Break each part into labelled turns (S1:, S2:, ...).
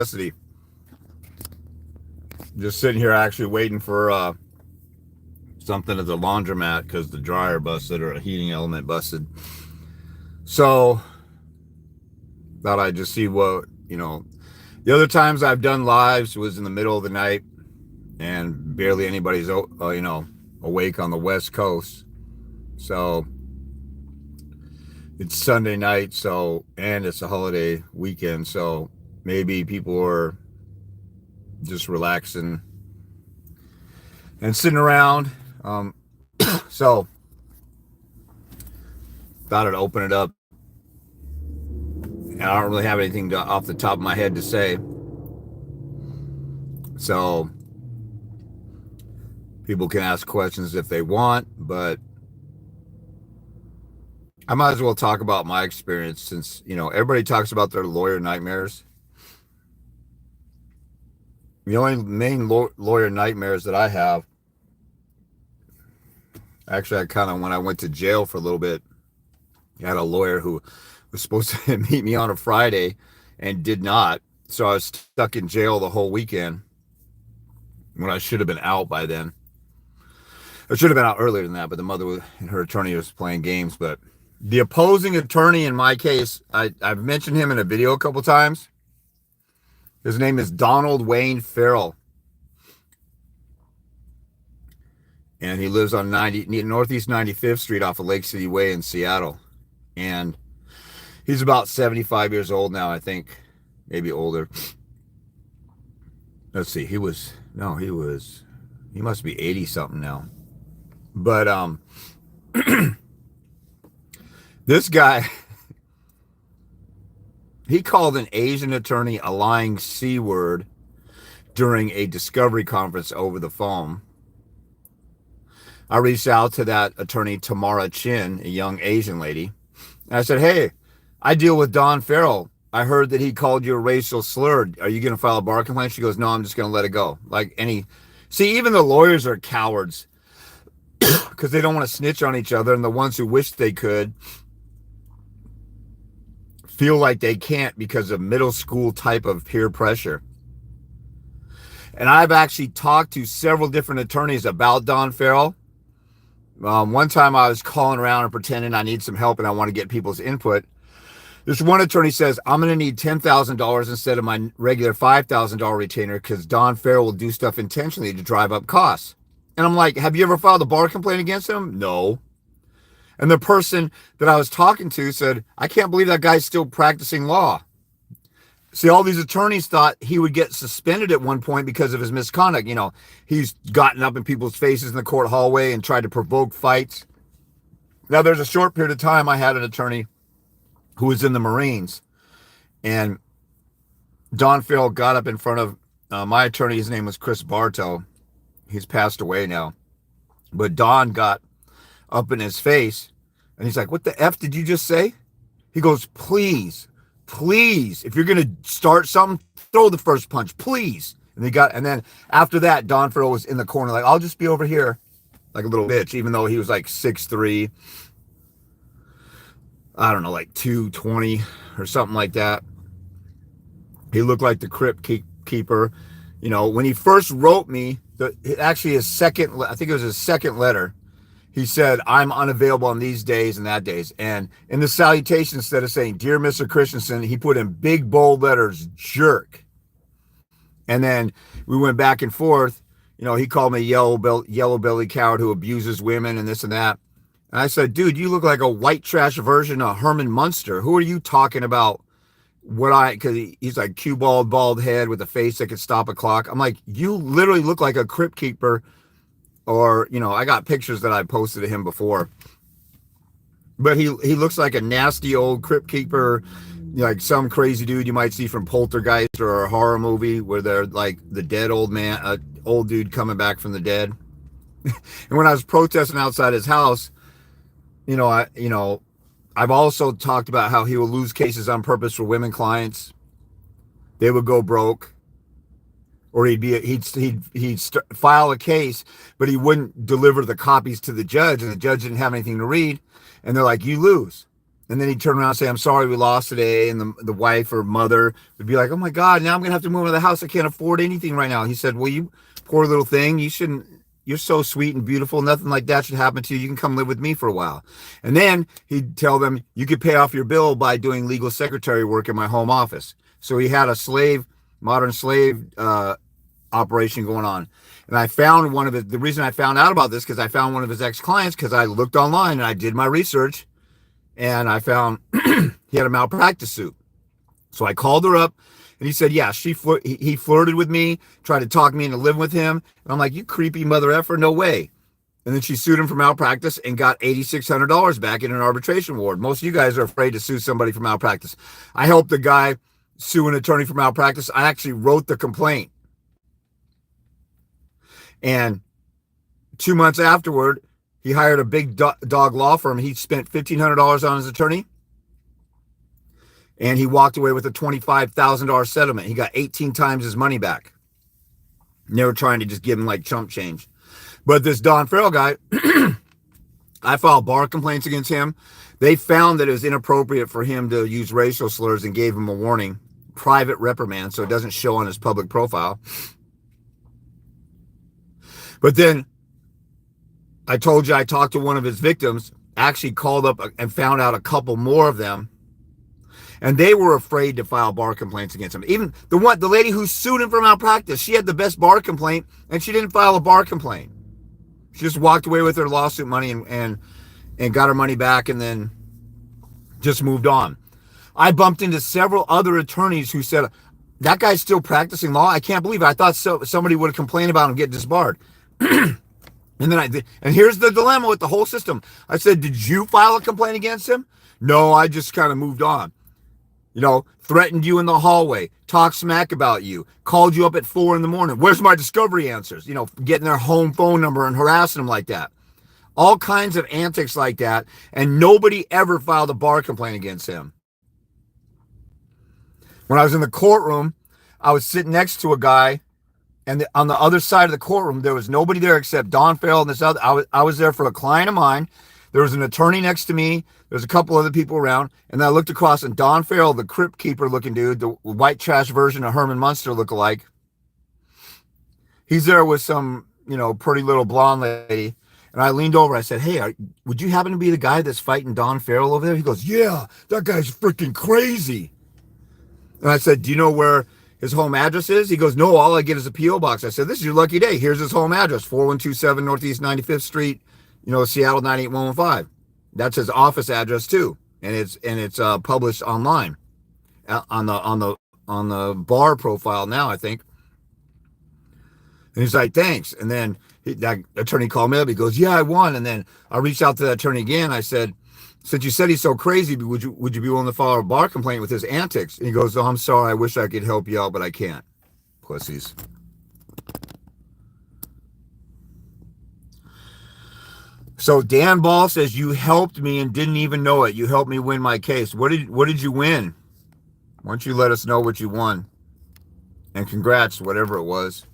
S1: custody. Just sitting here actually waiting for something at the laundromat because the dryer busted or a heating element busted. So thought I'd just see what. The other times I've done lives was in the middle of the night and barely anybody's awake on the West Coast. So it's Sunday night, and it's a holiday weekend, so maybe people are just relaxing and sitting around. So thought I'd open it up. And I don't really have anything off the top of my head to say. So people can ask questions if they want, but I might as well talk about my experience since, everybody talks about their lawyer nightmares. The only main lawyer nightmares that I have, actually, when I went to jail for a little bit, I had a lawyer who was supposed to meet me on a Friday and did not. So I was stuck in jail the whole weekend when I should have been out by then. I should have been out earlier than that, but the mother and her attorney was playing games. But the opposing attorney in my case, I've mentioned him in a video a couple times. His name is Donald Wayne Farrell. And he lives on Northeast 95th Street off of Lake City Way in Seattle. And he's about 75 years old now, I think. Maybe older. Let's see. He must be 80 something now. But this guy, he called an Asian attorney a lying C word during a discovery conference over the phone. I reached out to that attorney, Tamara Chin, a young Asian lady. And I said, hey, I deal with Don Farrell. I heard that he called you a racial slur. Are you going to file a bar complaint? She goes, no, I'm just going to let it go. See, even the lawyers are cowards because they don't want to snitch on each other. And the ones who wish they could feel like they can't because of middle school type of peer pressure. And I've actually talked to several different attorneys about Don Farrell. One time I was calling around and pretending I need some help and I want to get people's input. This one attorney says, I'm going to need $10,000 instead of my regular $5,000 retainer because Don Farrell will do stuff intentionally to drive up costs. And I'm like, have you ever filed a bar complaint against him? No. And the person that I was talking to said, I can't believe that guy's still practicing law. See, all these attorneys thought he would get suspended at one point because of his misconduct. He's gotten up in people's faces in the court hallway and tried to provoke fights. Now, there's a short period of time I had an attorney who was in the Marines. And Don Farrell got up in front of my attorney. His name was Chris Bartow. He's passed away now. But Don got up in his face and he's like, what the F did you just say? He goes, please, if you're going to start something, throw the first punch, please. And then after that, Don Farrell was in the corner like, I'll just be over here like a little bitch, even though he was like 6'3", I don't know, like 220 or something like that. He looked like the crypt keeper. When he first wrote me, I think it was his second letter, he said, I'm unavailable on these days and that days. And in the salutation, instead of saying, Dear Mr. Christensen, he put in big bold letters, jerk. And then we went back and forth. He called me yellow belly coward who abuses women and this and that. And I said, dude, you look like a white trash version of Herman Munster. Who are you talking about? Because he's like bald head with a face that could stop a clock. I'm like, you literally look like a crypt keeper. Or, I got pictures that I posted of him before. But he looks like a nasty old crypt keeper, like some crazy dude you might see from Poltergeist or a horror movie where they're like the dead old dude coming back from the dead. And when I was protesting outside his house, I've also talked about how he will lose cases on purpose for women clients. They would go broke. Or he'd file a case, but he wouldn't deliver the copies to the judge, and the judge didn't have anything to read. And they're like, you lose. And then he'd turn around and say, I'm sorry we lost today. And the wife or mother would be like, oh my God, now I'm going to have to move out of the house. I can't afford anything right now. He said, well, you poor little thing, you're so sweet and beautiful. Nothing like that should happen to you. You can come live with me for a while. And then he'd tell them, you could pay off your bill by doing legal secretary work in my home office. So he had a modern slave operation going on. And I found the reason I found out about this, because I found one of his ex-clients, because I looked online and I did my research. And I found he had a malpractice suit. So I called her up and he said, yeah, he flirted with me, tried to talk me into living with him. And I'm like, you creepy mother effer, no way. And then she sued him for malpractice and got $8,600 back in an arbitration award. Most of you guys are afraid to sue somebody for malpractice. I helped the guy sue an attorney for malpractice. I actually wrote the complaint. And 2 months afterward, he hired a big dog law firm. He spent $1,500 on his attorney. And he walked away with a $25,000 settlement. He got 18 times his money back. And they were trying to just give him like chump change. But this Don Farrell guy, I filed bar complaints against him. They found that it was inappropriate for him to use racial slurs and gave him a warning, private reprimand, so it doesn't show on his public profile. But then I told you I talked to one of his victims, actually called up and found out a couple more of them. And they were afraid to file bar complaints against him. Even the lady who sued him for malpractice, she had the best bar complaint and she didn't file a bar complaint. She just walked away with her lawsuit money and got her money back and then just moved on. I bumped into several other attorneys who said, that guy's still practicing law. I can't believe it. I thought somebody would have complained about him getting disbarred. And here's the dilemma with the whole system. I said, did you file a complaint against him? No, I just kind of moved on. Threatened you in the hallway, talked smack about you, called you up at 4 a.m. Where's my discovery answers? Getting their home phone number and harassing them like that. All kinds of antics like that. And nobody ever filed a bar complaint against him. When I was in the courtroom, I was sitting next to a guy, and on the other side of the courtroom, there was nobody there except Don Farrell and this other. I was there for a client of mine. There was an attorney next to me. There's a couple other people around. And then I looked across, and Don Farrell, the crypt keeper looking dude, the white trash version of Herman Munster lookalike, he's there with some, pretty little blonde lady. And I leaned over. I said, hey, would you happen to be the guy that's fighting Don Farrell over there? He goes, yeah, that guy's freaking crazy. And I said, do you know where his home address is? He goes, no, all I get is a P.O. box. I said, this is your lucky day. Here's his home address, 4127 Northeast 95th Street, Seattle 98115. That's his office address too. And it's published online on the bar profile now, I think. And he's like, thanks. And then that attorney called me up. He goes, yeah, I won. And then I reached out to that attorney again. I said, since you said he's so crazy, would you be willing to file a bar complaint with his antics? And he goes, oh, I'm sorry. I wish I could help you out, but I can't. Pussies. So Dan Ball says, you helped me and didn't even know it. You helped me win my case. What did you win? Why don't you let us know what you won? And congrats, whatever it was.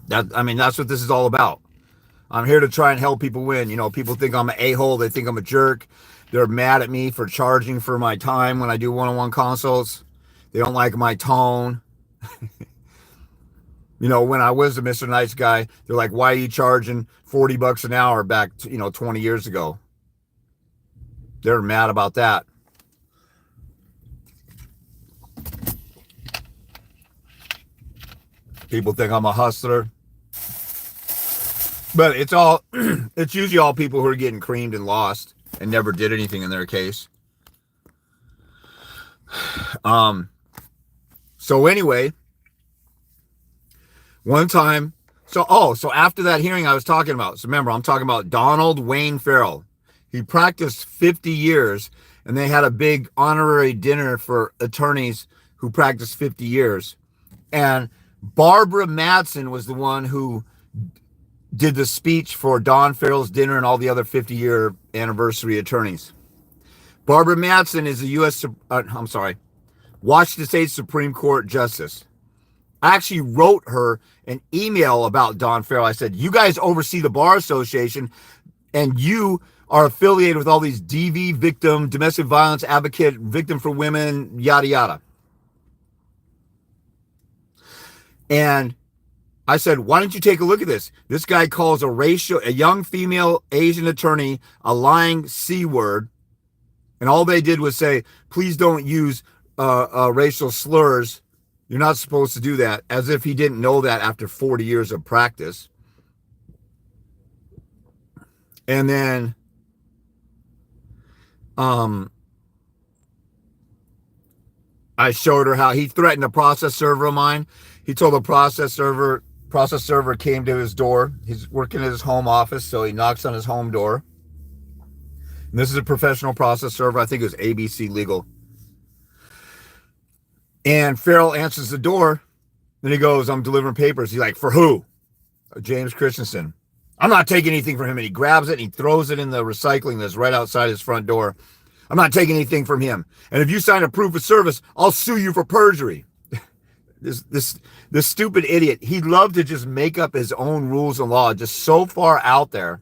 S1: That's what this is all about. I'm here to try and help people win. People think I'm an a-hole. They think I'm a jerk. They're mad at me for charging for my time when I do one-on-one consults. They don't like my tone. When I was a Mr. Nice Guy, they're like, why are you charging $40 an hour back, 20 years ago? They're mad about that. People think I'm a hustler. But it's usually all people who are getting creamed and lost and never did anything in their case. So anyway, one time, so after that hearing I was talking about, so remember, I'm talking about Donald Wayne Farrell. He practiced 50 years, and they had a big honorary dinner for attorneys who practiced 50 years. And Barbara Madsen was the one who did the speech for Don Farrell's dinner and all the other 50-year anniversary attorneys. Barbara Madsen is a Washington State Supreme Court Justice. I actually wrote her an email about Don Farrell. I said, you guys oversee the Bar Association, and you are affiliated with all these DV victim, domestic violence advocate, victim for women, yada, yada. And I said, why don't you take a look at this? This guy calls a young female Asian attorney a lying C word. And all they did was say, please don't use racial slurs. You're not supposed to do that. As if he didn't know that after 40 years of practice. And then I showed her how he threatened a process server of mine. He told the process server came to his door. He's working at his home office, so he knocks on his home door. And this is a professional process server. I think it was ABC Legal. And Farrell answers the door. Then he goes, I'm delivering papers. He's like, for who? James Christensen. I'm not taking anything from him. And he grabs it and he throws it in the recycling that's right outside his front door. I'm not taking anything from him. And if you sign a proof of service, I'll sue you for perjury. This stupid idiot, he loved to just make up his own rules and law, just so far out there.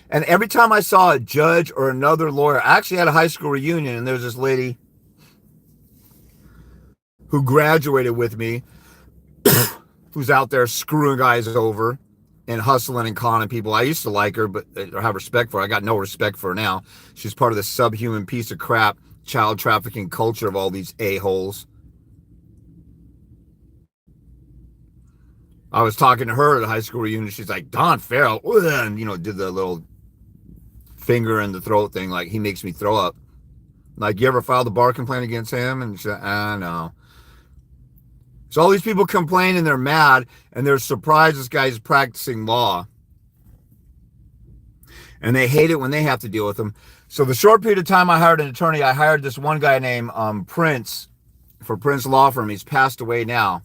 S1: And every time I saw a judge or another lawyer, I actually had a high school reunion, and there's this lady who graduated with me who's out there screwing guys over and hustling and conning people. I used to like her, but or have respect for her. I got no respect for her now. She's part of the subhuman piece of crap child trafficking culture of all these a-holes. I was talking to her at a high school reunion. She's like, Don Farrell, and, did the little finger in the throat thing, like he makes me throw up. Like, you ever filed a bar complaint against him? And she's like, no. So all these people complain and they're mad and they're surprised this guy's practicing law. And they hate it when they have to deal with him. So the short period of time I hired an attorney, I hired this one guy named Prince for Prince Law Firm. He's passed away now.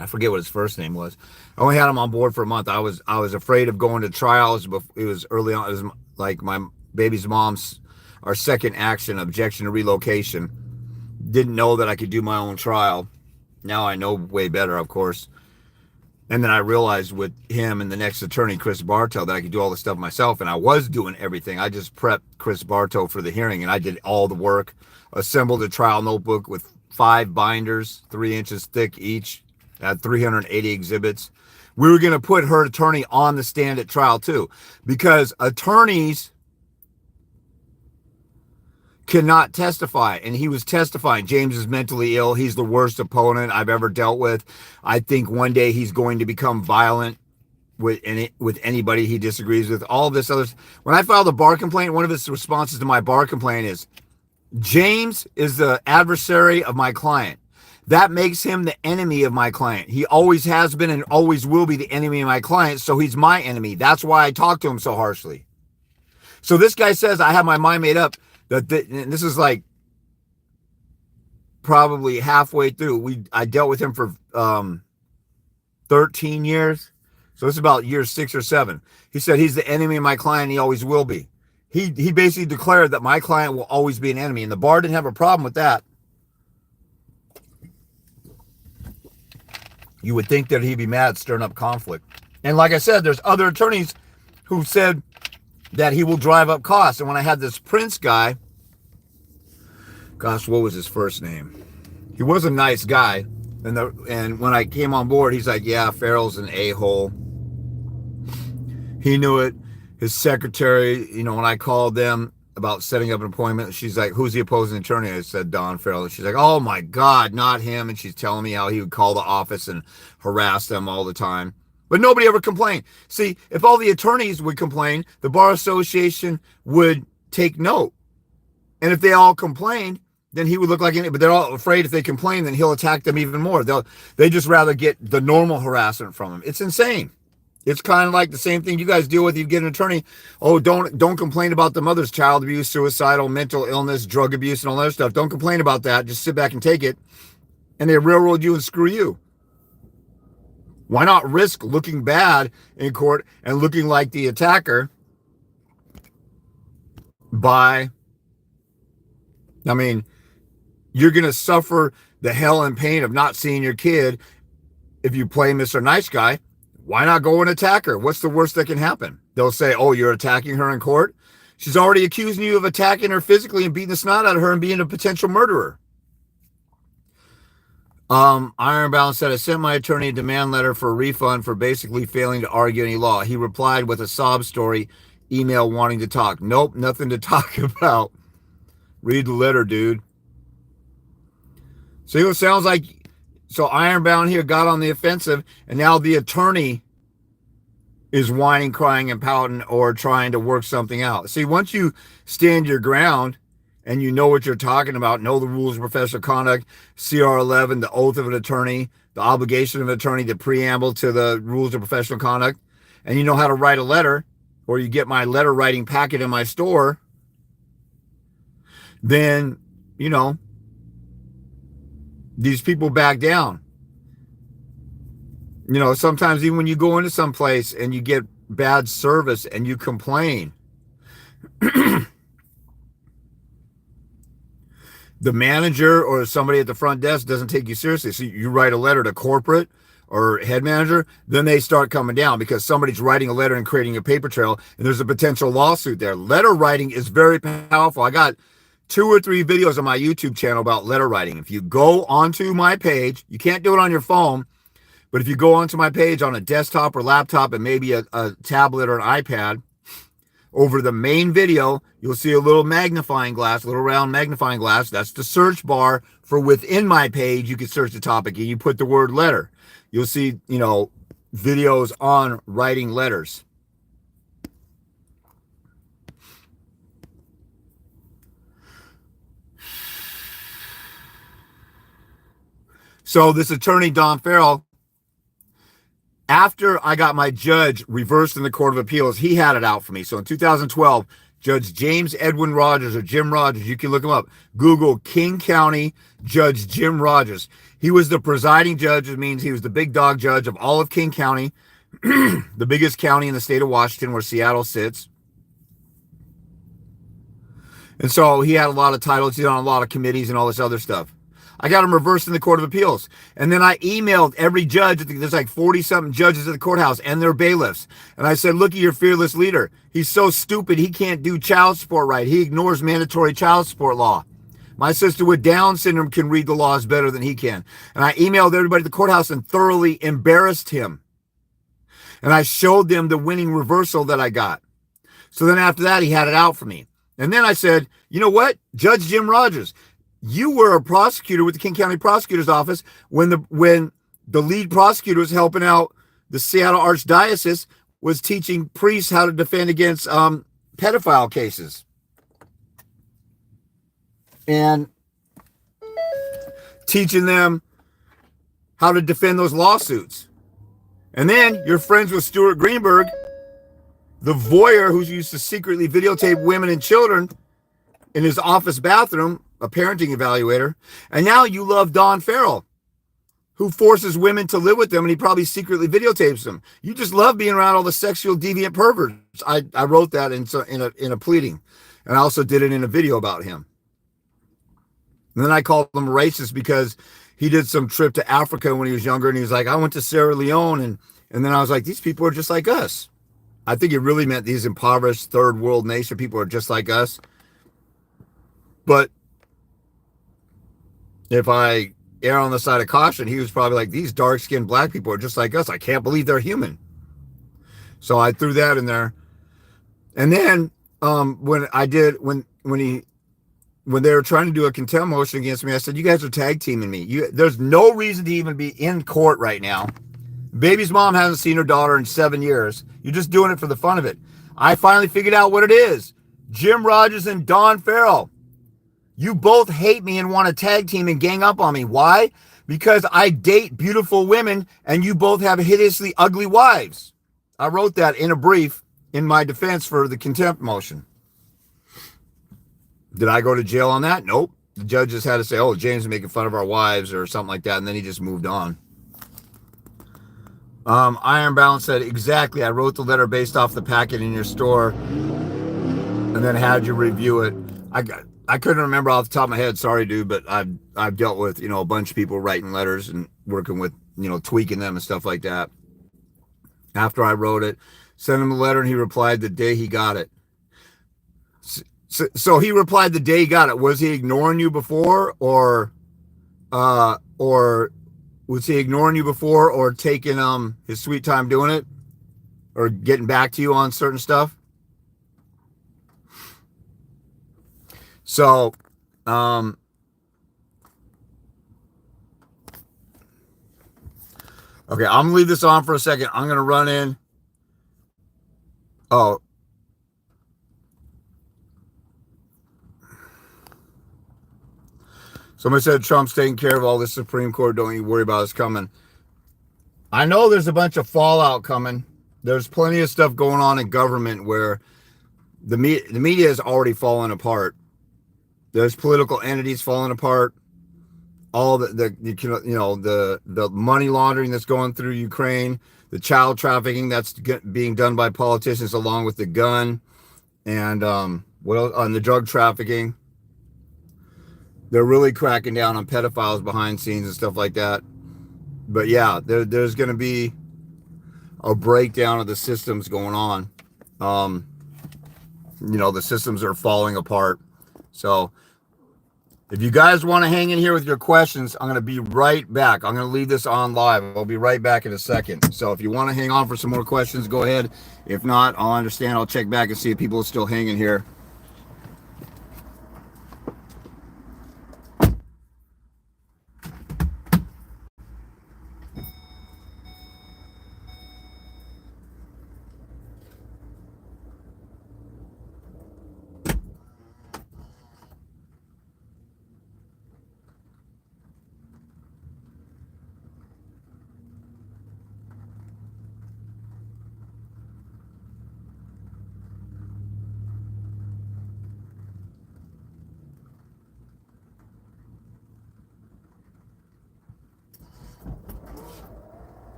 S1: I forget what his first name was. I only had him on board for a month. I was afraid of going to trials. It was early on. It was like my baby's mom's, our second action, objection to relocation. Didn't know that I could do my own trial. Now I know way better, of course. And then I realized with him and the next attorney, Chris Bartow, that I could do all the stuff myself. And I was doing everything. I just prepped Chris Bartow for the hearing, and I did all the work. Assembled a trial notebook with 5 binders, 3 inches thick each. Had 380 exhibits. We were going to put her attorney on the stand at trial too, because attorneys cannot testify. And he was testifying. James is mentally ill. He's the worst opponent I've ever dealt with. I think one day he's going to become violent with anybody he disagrees with. All this other. When I filed a bar complaint, one of his responses to my bar complaint is, James is the adversary of my client. That makes him the enemy of my client. He always has been and always will be the enemy of my client, so he's my enemy. That's why I talk to him so harshly. So this guy says I have my mind made up that and this is like probably halfway through. I dealt with him for 13 years. So this is about year 6 or 7. He said he's the enemy of my client. He always will be. He basically declared that my client will always be an enemy, and the bar didn't have a problem with that. You would think that he'd be mad, stirring up conflict. And like I said, there's other attorneys who said that he will drive up costs. And when I had this Prince guy, gosh, what was his first name? He was a nice guy. And when I came on board, he's like, yeah, Farrell's an a-hole. He knew it. His secretary, when I called them about setting up an appointment, she's like, who's the opposing attorney? I said, Don Farrell. And she's like, oh my God, not him. And she's telling me how he would call the office and harass them all the time. But nobody ever complained. See, if all the attorneys would complain, the Bar Association would take note. And if they all complained, then he would look like but they're all afraid if they complain, then he'll attack them even more. They just rather get the normal harassment from him. It's insane. It's kind of like the same thing you guys deal with. You get an attorney. Oh, don't complain about the mother's child abuse, suicidal, mental illness, drug abuse, and all that other stuff. Don't complain about that. Just sit back and take it. And they railroad you and screw you. Why not risk looking bad in court and looking like the attacker you're going to suffer the hell and pain of not seeing your kid if you play Mr. Nice Guy. Why not go and attack her? What's the worst that can happen? They'll say, oh, you're attacking her in court? She's already accusing you of attacking her physically and beating the snot out of her and being a potential murderer. Ironbound said, I sent my attorney a demand letter for a refund for basically failing to argue any law. He replied with a sob story email wanting to talk. Nope, nothing to talk about. Read the letter, dude. See what it sounds like? So Ironbound here got on the offensive, and now the attorney is whining, crying, and pouting or trying to work something out. See, once you stand your ground and you know what you're talking about, know the rules of professional conduct, CR 11, the oath of an attorney, the obligation of an attorney, the preamble to the rules of professional conduct, and you know how to write a letter, or you get my letter writing packet in my store, then, you know, these people back down. You know, sometimes even when you go into some place and you get bad service and you complain, the manager or somebody at the front desk doesn't take you seriously. So you write a letter to corporate or head manager, then they start coming down because somebody's writing a letter and creating a paper trail, and there's a potential lawsuit there. Letter writing is very powerful. I got 2 or 3 videos on my YouTube channel about letter writing. If you go onto my page, you can't do it on your phone, but if you go onto my page on a desktop or laptop and maybe a tablet or an iPad, over the main video, you'll see a little magnifying glass, a little round magnifying glass. That's the search bar for within my page. You can search the topic and you put the word letter. You'll see, you know, videos on writing letters. So this attorney, Don Farrell, after I got my judge reversed in the Court of Appeals, he had it out for me. So in 2012, Judge James Edwin Rogers, or Jim Rogers, you can look him up. Google King County Judge Jim Rogers. He was the presiding judge, which means he was the big dog judge of all of King County, the biggest county in the state of Washington where Seattle sits. And so he had a lot of titles. He's on a lot of committees and all this other stuff. I got him reversed in the Court of Appeals. And then I emailed every judge. I think there's like 40-something judges at the courthouse and their bailiffs. And I said, look at your fearless leader. He's so stupid, he can't do child support right. He ignores mandatory child support law. My sister with Down syndrome can read the laws better than he can. And I emailed everybody at the courthouse and thoroughly embarrassed him. And I showed them the winning reversal that I got. So then after that, he had it out for me. And then I said, you know what? Judge Jim Rogers, you were a prosecutor with the King County Prosecutor's Office when the lead prosecutor was helping out the Seattle Archdiocese, was teaching priests how to defend against pedophile cases. And teaching them how to defend those lawsuits. And then you're friends with Stuart Greenberg, the voyeur who used to secretly videotape women and children in his office bathroom, a parenting evaluator. And now you love Don Farrell, who forces women to live with them, and he probably secretly videotapes them. You just love being around all the sexual deviant perverts. I wrote that in a pleading, and I also did it in a video about him. And then I called him racist because he did some trip to Africa when he was younger, and he was like, I went to Sierra Leone, and then I was like, these people are just like us. I think it really meant these impoverished third world nation people are just like us. But if I err on the side of caution, he was probably like, these dark-skinned black people are just like us. I can't believe they're human. So I threw that in there. And then when they were trying to do a contempt motion against me, I said, you guys are tag teaming me. There's no reason to even be in court right now. Baby's mom hasn't seen her daughter in 7 years. You're just doing it for the fun of it. I finally figured out what it is. Jim Rogers and Don Farrell. You both hate me and want to tag team and gang up on me. Why? Because I date beautiful women and you both have hideously ugly wives. I wrote that in a brief in my defense for the contempt motion. Did I go to jail on that? Nope. The judge just had to say, oh, James is making fun of our wives or something like that, and then he just moved on. Ironbound said, exactly. I wrote the letter based off the packet in your store and then had you review it. I couldn't remember off the top of my head. Sorry, dude, but I've dealt with, a bunch of people writing letters and working with, tweaking them and stuff like that. after I wrote it. Sent him a letter and he replied the day he got it. So he replied the day he got it. Was he ignoring you before, or was he ignoring you before, or taking his sweet time doing it, or getting back to you on certain stuff? So okay, I'm gonna leave this on for a second. I'm gonna run in. Oh, somebody said Trump's taking care of all this Supreme Court. Don't you worry about us coming. I know there's a bunch of fallout coming. There's plenty of stuff going on in government where the media is already falling apart. There's political entities falling apart. All the money laundering that's going through Ukraine, the child trafficking that's being done by politicians, along with the gun, and what else, on the drug trafficking. They're really cracking down on pedophiles behind scenes and stuff like that. But yeah, there's going to be a breakdown of the systems going on. The systems are falling apart. So if you guys want to hang in here with your questions, I'm going to be right back. I'm going to leave this on live. I'll be right back in a second. So if you want to hang on for some more questions, go ahead. If not, I'll understand. I'll check back and see if people are still hanging here.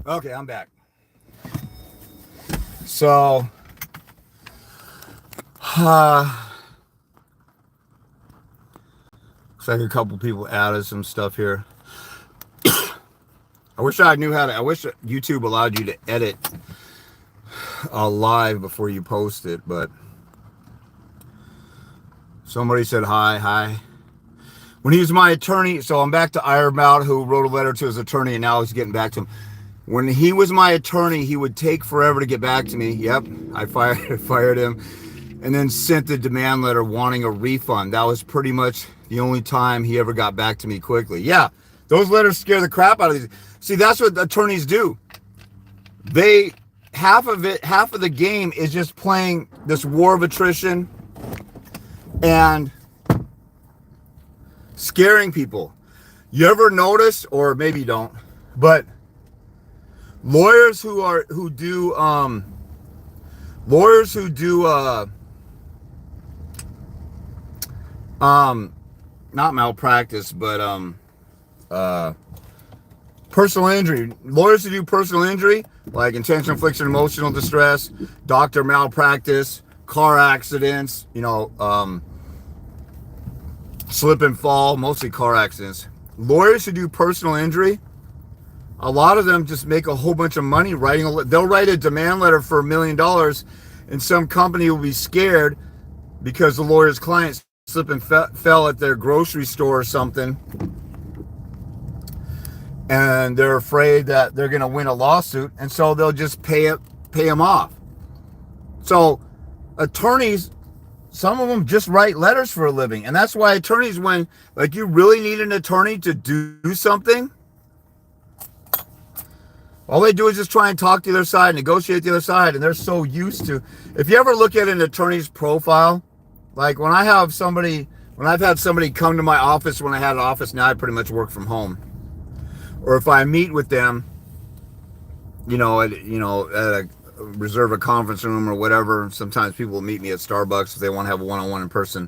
S1: Okay, I'm back. So, looks like a couple people added some stuff here. I wish YouTube allowed you to edit live before you post it, but somebody said hi. When he was my attorney, so I'm back to Ironbound, who wrote a letter to his attorney, and now he's getting back to him. When he was my attorney, he would take forever to get back to me. Yep, I fired him, and then sent the demand letter wanting a refund. That was pretty much the only time he ever got back to me quickly. Yeah, those letters scare the crap out of these. See, that's what attorneys do. Half of the game is just playing this war of attrition and scaring people. You ever notice, or maybe you don't, but lawyers who do not malpractice, but personal injury. Lawyers who do personal injury, like intentional infliction, emotional distress, doctor malpractice, car accidents, slip and fall, mostly car accidents. Lawyers who do personal injury, a lot of them just make a whole bunch of money they'll write a demand letter for $1 million, and some company will be scared because the lawyer's client slipped and fell at their grocery store or something, and they're afraid that they're going to win a lawsuit, and so they'll just pay them off. So attorneys, some of them just write letters for a living, and that's why attorneys, when you really need an attorney to do something, all they do is just try and talk to the other side, negotiate the other side, and they're so used to. If you ever look at an attorney's profile, like when I've had somebody come to my office when I had an office, now I pretty much work from home. Or if I meet with them, reserve a conference room or whatever. Sometimes people will meet me at Starbucks if they want to have a one-on-one in person.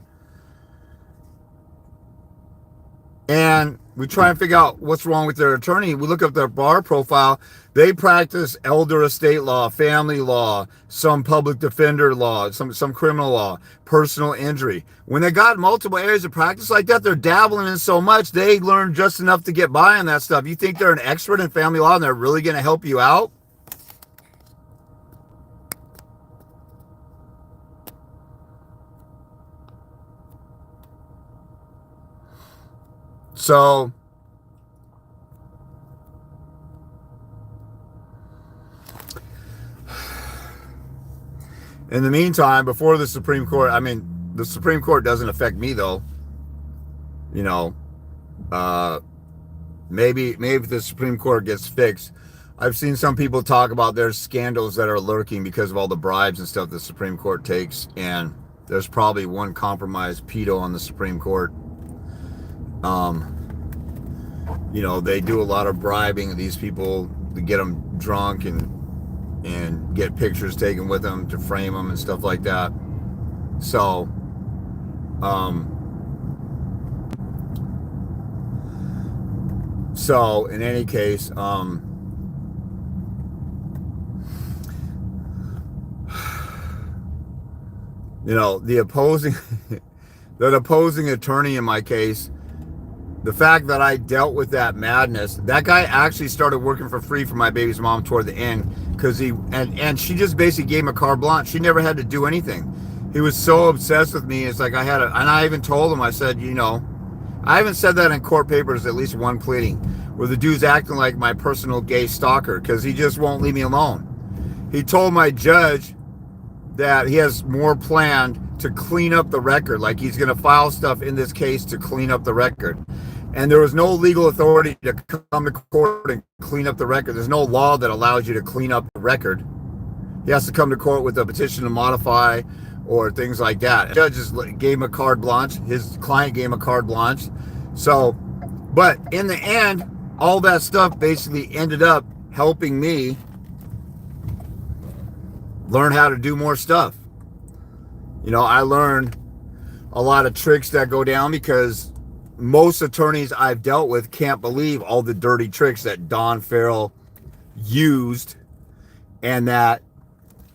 S1: And we try and figure out what's wrong with their attorney. We look up their bar profile. They practice elder estate law, family law, some public defender law, some criminal law, personal injury. When they got multiple areas of practice like that, they're dabbling in so much, they learn just enough to get by on that stuff. You think they're an expert in family law and they're really going to help you out? So in the meantime, before the Supreme Court, I mean, the Supreme Court doesn't affect me though. You know, maybe if the Supreme Court gets fixed, I've seen some people talk about there's scandals that are lurking because of all the bribes and stuff the Supreme Court takes, and there's probably one compromised pedo on the Supreme Court. You know, they do a lot of bribing of these people to get them drunk and get pictures taken with them to frame them and stuff like that. So, in any case, you know, the opposing attorney in my case, the fact that I dealt with that madness, that guy actually started working for free for my baby's mom toward the end, because and she just basically gave him a carte blanche. She never had to do anything. He was so obsessed with me. It's like and I even told him, I said, you know, I haven't said that in court papers, at least one pleading, where the dude's acting like my personal gay stalker because he just won't leave me alone. He told my judge that he has more planned to clean up the record, like he's going to file stuff in this case to clean up the record. And there was no legal authority to come to court and clean up the record. There's no law that allows you to clean up the record. He has to come to court with a petition to modify or things like that. The judge just gave him a carte blanche. His client gave him a carte blanche. So, but in the end, all that stuff basically ended up helping me learn how to do more stuff. You know, I learned a lot of tricks that go down because most attorneys I've dealt with can't believe all the dirty tricks that Don Farrell used, and that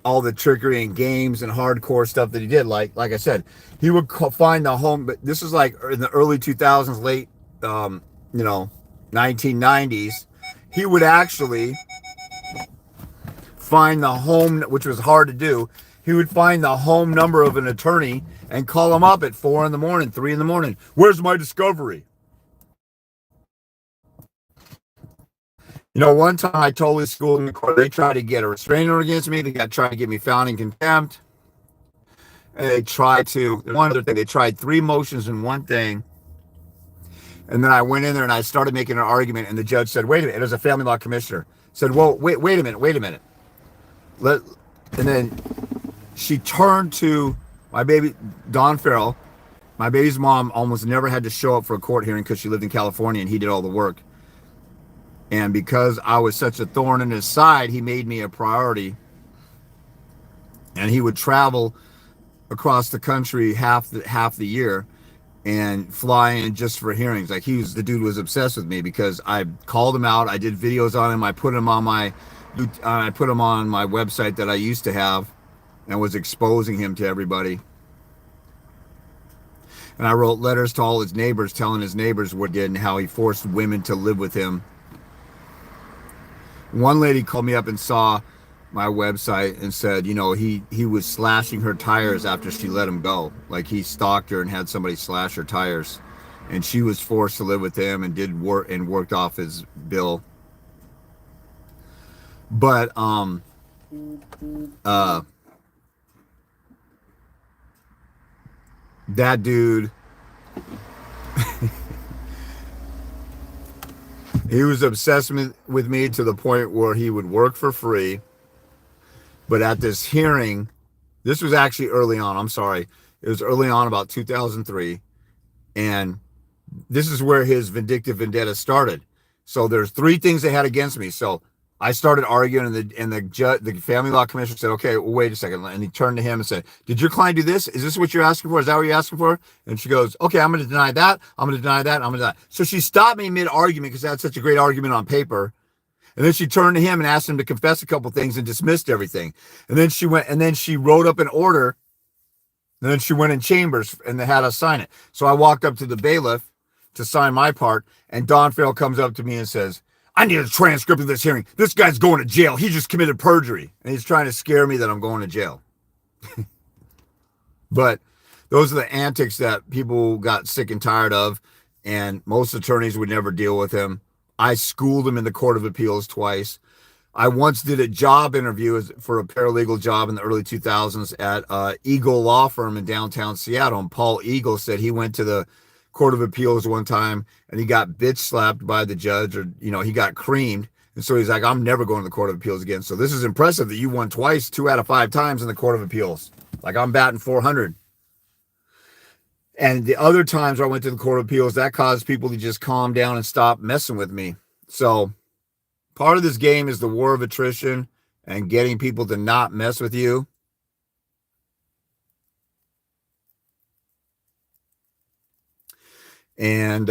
S1: all the trickery and games and hardcore stuff that he did. Like I said, he would find the home, but this was like in the early 2000s, late, 1990s. He would actually find the home, which was hard to do. He would find the home number of an attorney and call him up at 4 in the morning, 3 in the morning. Where's my discovery? You know, one time I totally schooled in the court. They tried to get a restraining order against me. They tried to get me found in contempt. And they tried one other thing. They tried 3 motions in one thing. And then I went in there and I started making an argument. And the judge said, wait a minute. It was a family law commissioner. Said, well, wait a minute. And then she turned to my baby, Don Farrell. My baby's mom almost never had to show up for a court hearing because she lived in California and he did all the work. And because I was such a thorn in his side, he made me a priority. And he would travel across the country half the year and fly in just for hearings. Like the dude was obsessed with me because I called him out. I did videos on him. I put him on my website that I used to have and was exposing him to everybody. And I wrote letters to all his neighbors telling his neighbors what he did and how he forced women to live with him. One lady called me up and saw my website and said, you know, he was slashing her tires after she let him go. Like he stalked her and had somebody slash her tires. And she was forced to live with him and did work and worked off his bill. But that dude, he was obsessed with me to the point where he would work for free. But at this hearing, this was actually early on. I'm sorry. It was early on, about 2003. And this is where his vindictive vendetta started. So there's 3 things they had against me. So I started arguing, and the family law commissioner said, "Okay, well, wait a second." And he turned to him and said, "Did your client do this? Is this what you're asking for? Is that what you're asking for?" And she goes, "Okay, I'm going to deny that. I'm going to deny that. I'm going to deny." So she stopped me mid argument because I had such a great argument on paper. And then she turned to him and asked him to confess a couple things and dismissed everything. And then she went, and then she wrote up an order. And then she went in chambers and they had us sign it. So I walked up to the bailiff to sign my part, and Don Farrell comes up to me and says, "I need a transcript of this hearing. This guy's going to jail. He just committed perjury." And he's trying to scare me that I'm going to jail. But those are the antics that people got sick and tired of, and most attorneys would never deal with him. I schooled him in the Court of Appeals twice. I once did a job interview for a paralegal job in the early 2000s at Eagle Law Firm in downtown Seattle. And Paul Eagle said he went to the Court of Appeals one time and he got bitch slapped by the judge, or, he got creamed. And so he's like, "I'm never going to the Court of Appeals again." So this is impressive that you won twice, 2 out of 5 times in the Court of Appeals. Like, I'm batting 400. And the other times I went to the Court of Appeals, that caused people to just calm down and stop messing with me. So part of this game is the war of attrition and getting people to not mess with you. And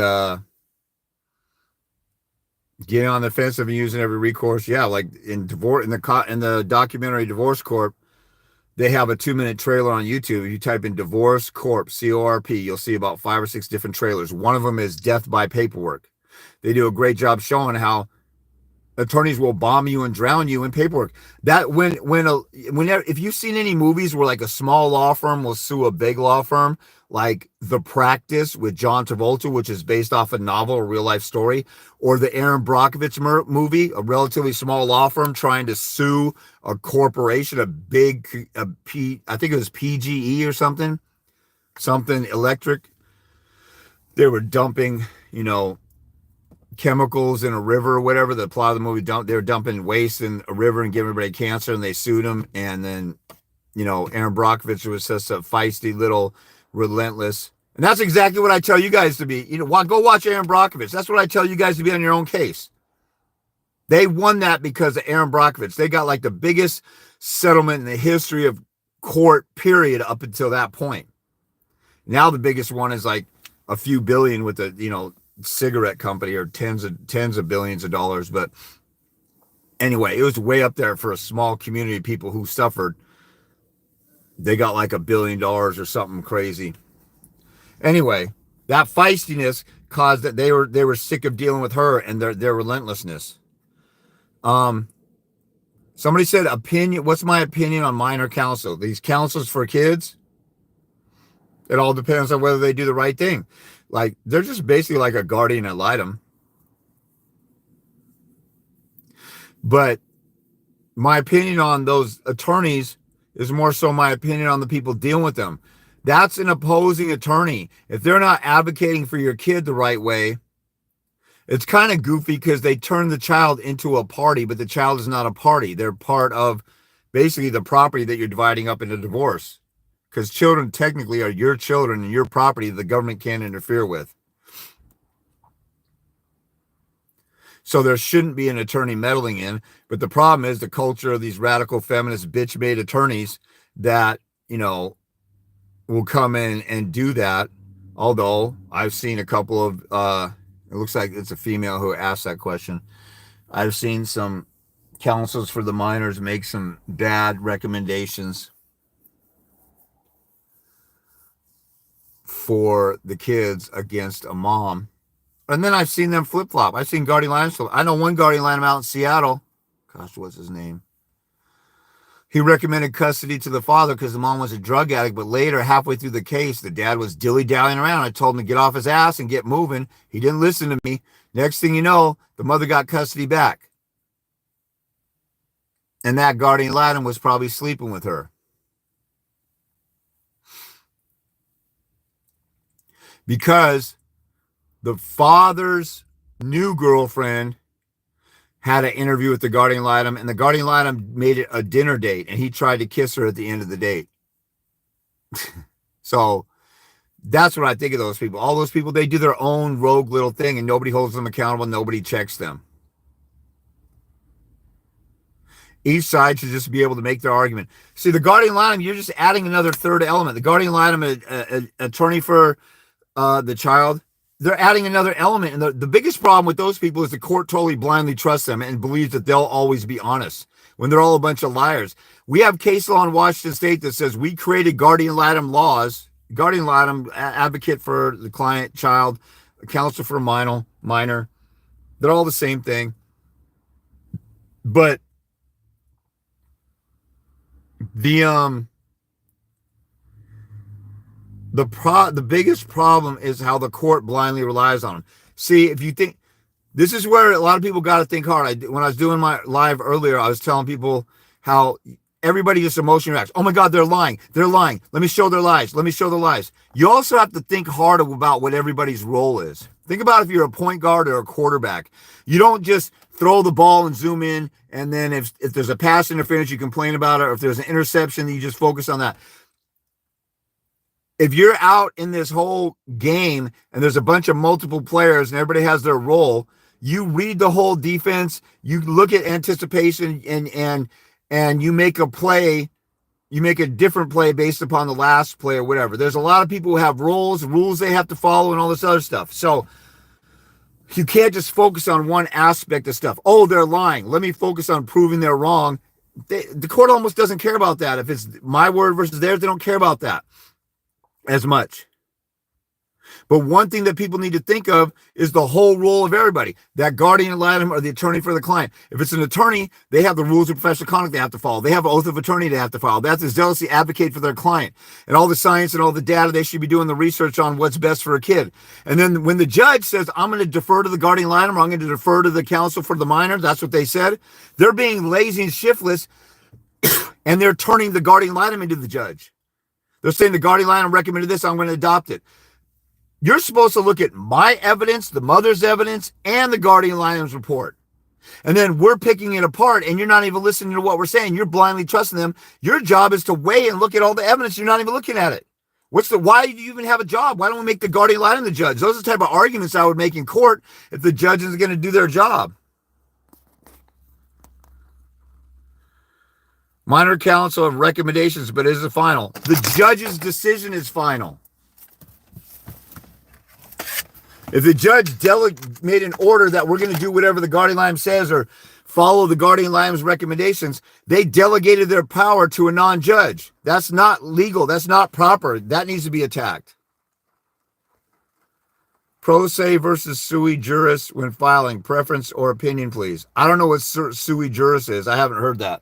S1: getting on the offensive and using every recourse. Yeah, like in the documentary Divorce Corp, they have a 2-minute trailer on YouTube. If you type in Divorce Corp, CORP, you'll see about 5 or 6 different trailers. One of them is death by paperwork. They do a great job showing how attorneys will bomb you and drown you in paperwork. That if you've seen any movies where like a small law firm will sue a big law firm, like The Practice with John Travolta, which is based off a novel, a real life story, or the Aaron Brockovich movie, a relatively small law firm trying to sue a corporation, I think it was PGE or something electric. They were dumping, chemicals in a river or whatever. The plot of the movie, they were dumping waste in a river and giving everybody cancer, and they sued them. And then, Aaron Brockovich was such a feisty little relentless. And that's exactly what I tell you guys to be. Go watch Aaron Brockovich. That's what I tell you guys to be on your own case. They won that because of Aaron Brockovich. They got like the biggest settlement in the history of court, period, up until that point. Now the biggest one is like a few billion with the, cigarette company, or tens of billions of dollars. But anyway, it was way up there for a small community of people who suffered. They got like $1 billion or something crazy. Anyway, that feistiness caused that they were sick of dealing with her and their relentlessness. Somebody said, what's my opinion on minor counsel? These counsels for kids? It all depends on whether they do the right thing. Like, they're just basically like a guardian ad litem. But my opinion on those attorneys is more so my opinion on the people dealing with them. That's an opposing attorney. If they're not advocating for your kid the right way, it's kind of goofy because they turn the child into a party, but the child is not a party. They're part of basically the property that you're dividing up in a divorce. Because children technically are your children and your property the government can't interfere with. So there shouldn't be an attorney meddling in. But the problem is the culture of these radical feminist bitch-made attorneys that, will come in and do that. Although I've seen a couple of, it looks like it's a female who asked that question. I've seen some counsels for the minors make some bad recommendations for the kids against a mom. And then I've seen them flip-flop. I've seen guardian latims. I know one guardian latim out in Seattle. Gosh, what's his name? He recommended custody to the father because the mom was a drug addict. But later, halfway through the case, the dad was dilly-dallying around. I told him to get off his ass and get moving. He didn't listen to me. Next thing you know, the mother got custody back. And that guardian latim was probably sleeping with her. Because the father's new girlfriend had an interview with the guardian litem, and the guardian litem made it a dinner date, and he tried to kiss her at the end of the date. So that's what I think of those people. All those people, they do their own rogue little thing, and nobody holds them accountable. Nobody checks them. Each side should just be able to make their argument. See, the guardian litem, you're just adding another third element. The guardian litem, attorney for the child, they're adding another element. And the biggest problem with those people is the court totally blindly trusts them and believes that they'll always be honest when they're all a bunch of liars. We have case law in Washington State that says we created guardian litem laws. Guardian litem, advocate for the client, child, counsel for minor. They're all the same thing. But the biggest problem is how the court blindly relies on them. See, if you think this is where a lot of people got to think hard. When I was doing my live earlier, I was telling people how everybody just emotionally reacts. Oh my God, they're lying. They're lying. Let me show their lies. Let me show their lies. You also have to think hard about what everybody's role is. Think about if you're a point guard or a quarterback. You don't just throw the ball and zoom in, and then if there's a pass interference, you complain about it, or if there's an interception, then you just focus on that. If you're out in this whole game and there's a bunch of multiple players and everybody has their role, you read the whole defense, you look at anticipation, and you make a play, you make a different play based upon the last play or whatever. There's a lot of people who have rules they have to follow and all this other stuff. So you can't just focus on one aspect of stuff. Oh, they're lying. Let me focus on proving they're wrong. The court almost doesn't care about that. If it's my word versus theirs, they don't care about that as much. But one thing that people need to think of is the whole role of everybody. That guardian ad litem or the attorney for the client. If it's an attorney, they have the rules of professional conduct they have to follow. They have an oath of attorney they have to follow. They have to zealously advocate for their client. And all the science and all the data, they should be doing the research on what's best for a kid. And then when the judge says, I'm going to defer to the guardian ad litem, or I'm going to defer to the counsel for the minor, that's what they said. They're being lazy and shiftless, and they're turning the guardian ad litem into the judge. They're saying the guardian ad litem recommended this, I'm going to adopt it. You're supposed to look at my evidence, the mother's evidence, and the guardian ad litem's report. And then we're picking it apart, and you're not even listening to what we're saying. You're blindly trusting them. Your job is to weigh and look at all the evidence. You're not even looking at it. Why do you even have a job? Why don't we make the guardian ad litem the judge? Those are the type of arguments I would make in court if the judge is going to do their job. Minor counsel have recommendations, but is it final? The judge's decision is final. If the judge made an order that we're going to do whatever the guardian ad litem says or follow the guardian ad litem's recommendations, they delegated their power to a non-judge. That's not legal. That's not proper. That needs to be attacked. Pro se versus sui juris when filing. Preference or opinion, please. I don't know what sui juris is. I haven't heard that.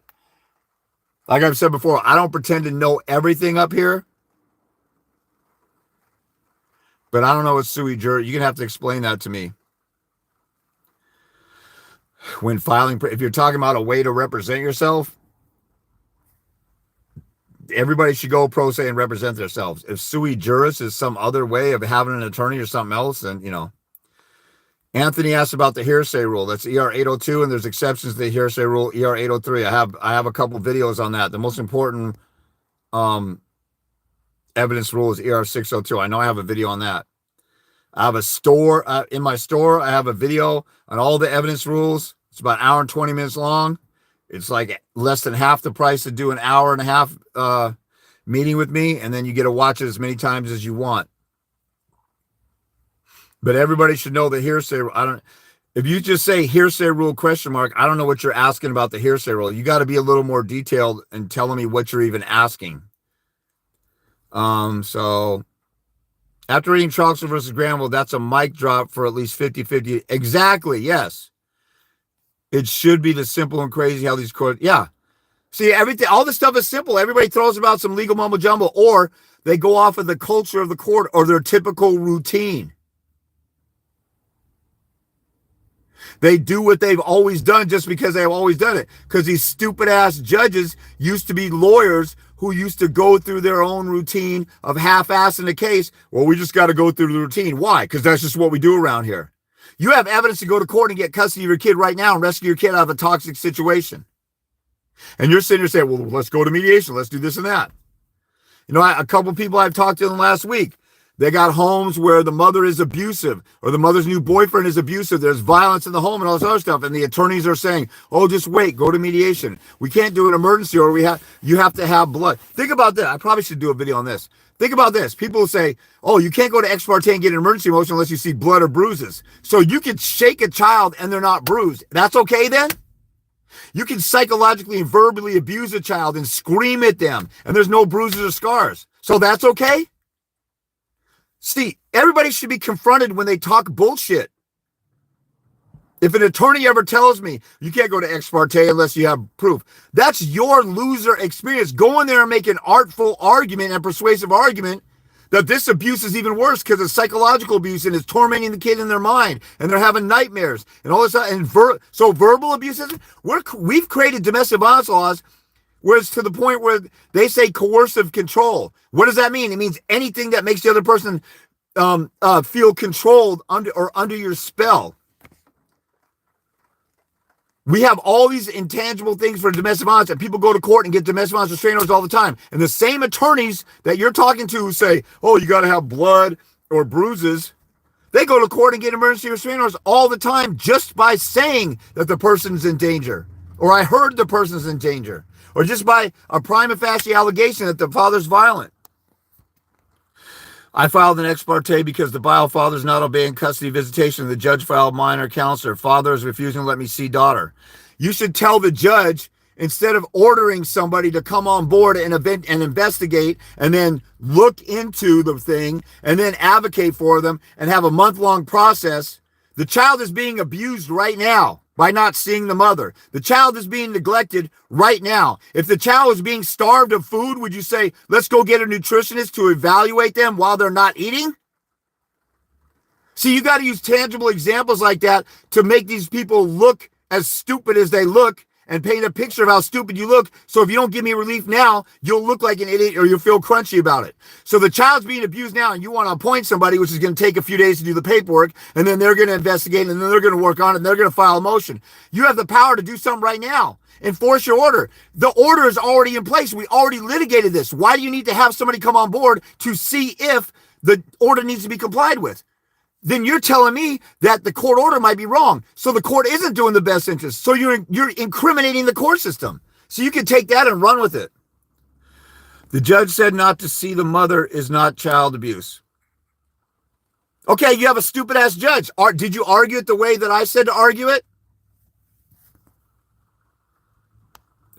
S1: Like I've said before, I don't pretend to know everything up here. But I don't know what sui juris. You're going to have to explain that to me. When filing, if you're talking about a way to represent yourself, everybody should go pro se and represent themselves. If sui juris is some other way of having an attorney or something else, then, you know. Anthony asked about the hearsay rule. That's ER 802, and there's exceptions to the hearsay rule, ER 803. I have a couple videos on that. The most important evidence rule is ER 602. I know I have a video on that. I have a store in my store. I have a video on all the evidence rules. It's about an hour and 20 minutes long. It's like less than half the price to do an hour and a half meeting with me, and then you get to watch it as many times as you want. But everybody should know the hearsay. If you just say hearsay rule ? I don't know what you're asking about the hearsay rule. You got to be a little more detailed and telling me what you're even asking. So after reading Troxel versus Granville, that's a mic drop for at least 50-50. Exactly. Yes. It should be the simple and crazy how these courts. Yeah. See, everything, all this stuff is simple. Everybody throws about some legal mumbo jumbo, or they go off of the culture of the court or their typical routine. They do what they've always done just because they've always done it. Because these stupid ass judges used to be lawyers who used to go through their own routine of half-assing the case. Well, we just got to go through the routine. Why? Because that's just what we do around here. You have evidence to go to court and get custody of your kid right now and rescue your kid out of a toxic situation. And you're sitting here saying, well, let's go to mediation. Let's do this and that. You know, a couple of people I've talked to in the last week, They got homes where the mother is abusive or the mother's new boyfriend is abusive. There's violence in the home and all this other stuff. And the attorneys are saying, oh, just wait, go to mediation. We can't do an emergency or you have to have blood. Think about that. I probably should do a video on this. Think about this. People will say, oh, you can't go to ex parte and get an emergency motion unless you see blood or bruises. So you can shake a child and they're not bruised. That's okay then? You can psychologically and verbally abuse a child and scream at them and there's no bruises or scars. So that's okay? See, everybody should be confronted when they talk bullshit. If an attorney ever tells me you can't go to ex parte unless you have proof, that's your loser experience. Go in there and make an artful argument and persuasive argument that this abuse is even worse because it's psychological abuse and it's tormenting the kid in their mind and they're having nightmares and all this stuff. And so verbal abuse isn't. We've created domestic violence laws where it's to the point where they say coercive control. What does that mean? It means anything that makes the other person feel controlled under your spell. We have all these intangible things for domestic violence, and people go to court and get domestic violence restraining orders all the time. And the same attorneys that you're talking to who say, oh, you got to have blood or bruises, they go to court and get emergency restraining orders all the time just by saying that the person's in danger, or I heard the person's in danger, or just by a prima facie allegation that the father's violent. I filed an ex parte because the bio father is not obeying custody visitation. The judge filed minor counselor. Father is refusing to let me see daughter. You should tell the judge, instead of ordering somebody to come on board and investigate and then look into the thing and then advocate for them and have a month-long process. The child is being abused right now by not seeing the mother. The child is being neglected right now. If the child is being starved of food, would you say, let's go get a nutritionist to evaluate them while they're not eating? See, you got to use tangible examples like that to make these people look as stupid as they look and paint a picture of how stupid you look. So if you don't give me relief now, you'll look like an idiot or you'll feel crunchy about it. So the child's being abused now and you want to appoint somebody, which is going to take a few days to do the paperwork, and then they're going to investigate and then they're going to work on it and they're going to file a motion. You have the power to do something right now. Enforce your order. The order is already in place. We already litigated this. Why do you need to have somebody come on board to see if the order needs to be complied with? Then you're telling me that the court order might be wrong. So the court isn't doing the best interest. So you're incriminating the court system. So you can take that and run with it. The judge said not to see the mother is not child abuse. Okay, you have a stupid ass judge. Did you argue it the way that I said to argue it?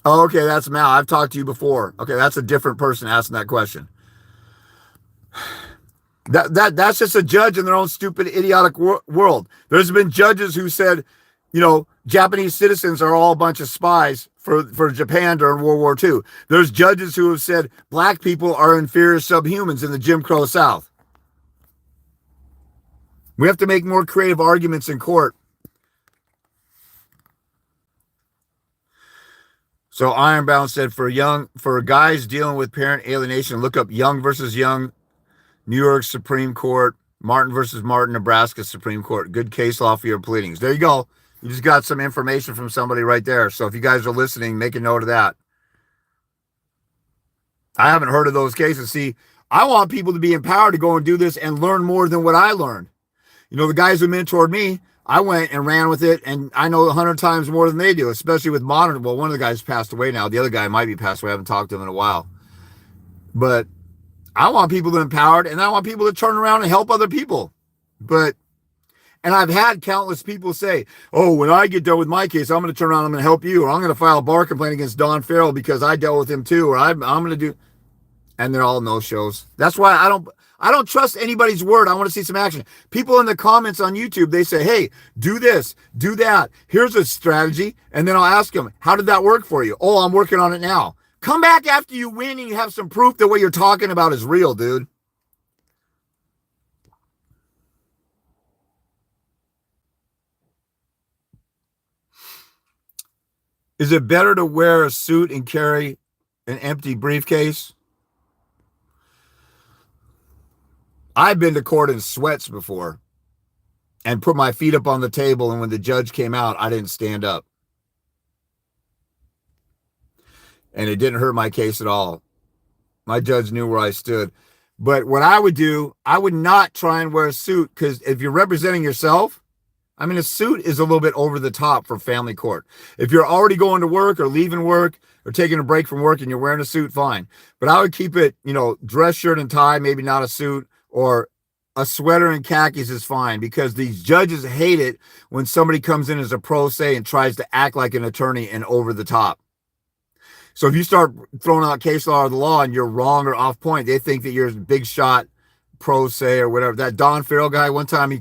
S1: Oh, okay, that's Mal. I've talked to you before. Okay, that's a different person asking that question. That's just a judge in their own stupid, idiotic world. There's been judges who said, you know, Japanese citizens are all a bunch of spies for Japan during World War II. There's judges who have said black people are inferior subhumans in the Jim Crow South. We have to make more creative arguments in court. So Ironbound said, for guys dealing with parent alienation, look up Young versus Young, New York Supreme Court, Martin versus Martin, Nebraska Supreme Court. Good case law for your pleadings. There you go. You just got some information from somebody right there. So if you guys are listening, make a note of that. I haven't heard of those cases. See, I want people to be empowered to go and do this and learn more than what I learned. You know, the guys who mentored me, I went and ran with it, and I know 100 times more than they do, especially with modern. Well, one of the guys passed away now. The other guy might be passed away. I haven't talked to him in a while. But I want people to be empowered, and I want people to turn around and help other people. And I've had countless people say, oh, when I get done with my case, I'm going to turn around, I'm going to help you, or I'm going to file a bar complaint against Don Farrell because I dealt with him too, or I'm going to do, and they're all no-shows. That's why I don't trust anybody's word. I want to see some action. People in the comments on YouTube, they say, hey, do this, do that. Here's a strategy. And then I'll ask them, how did that work for you? Oh, I'm working on it now. Come back after you win and you have some proof that what you're talking about is real, dude. Is it better to wear a suit and carry an empty briefcase? I've been to court in sweats before and put my feet up on the table, and when the judge came out, I didn't stand up. And it didn't hurt my case at all. My judge knew where I stood. But what I would do, I would not try and wear a suit, because if you're representing yourself, I mean, a suit is a little bit over the top for family court. If you're already going to work or leaving work or taking a break from work and you're wearing a suit, fine. But I would keep it, dress shirt and tie, maybe not a suit, or a sweater and khakis is fine, because these judges hate it when somebody comes in as a pro se and tries to act like an attorney and over the top. So if you start throwing out case law or the law and you're wrong or off point, they think that you're a big shot pro se or whatever. That Don Farrell guy, one time,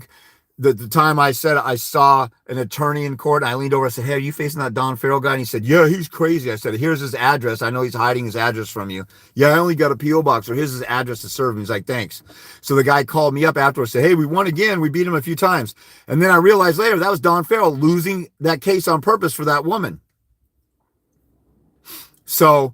S1: the time I said I saw an attorney in court, and I leaned over and said, "Hey, are you facing that Don Farrell guy?" And he said, "Yeah, he's crazy." I said, "Here's his address. I know he's hiding his address from you." "Yeah, I only got a P.O. box," or "Here's his address to serve him." He's like, "Thanks." So the guy called me up afterwards and said, "Hey, we won again. We beat him a few times." And then I realized later that was Don Farrell losing that case on purpose for that woman. So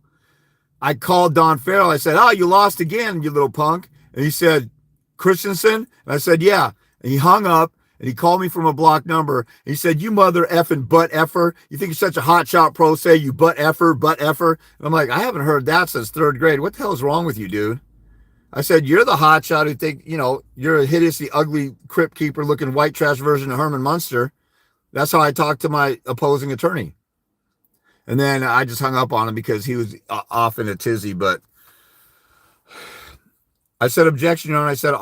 S1: I called Don Farrell. I said, "Oh, you lost again, you little punk." And he said, "Christensen?" And I said, "Yeah." And he hung up. And he called me from a block number. He said, "You mother effing butt effer. You think you're such a hot shot pro se, you butt effer, butt effer." And I'm like, "I haven't heard that since third grade. What the hell is wrong with you, dude?" I said, "You're the hot shot who think, you're a hideously ugly crypt keeper looking white trash version of Herman Munster." That's how I talked to my opposing attorney. And then I just hung up on him because he was off in a tizzy. But I said, "Objection, Your Honor." I said,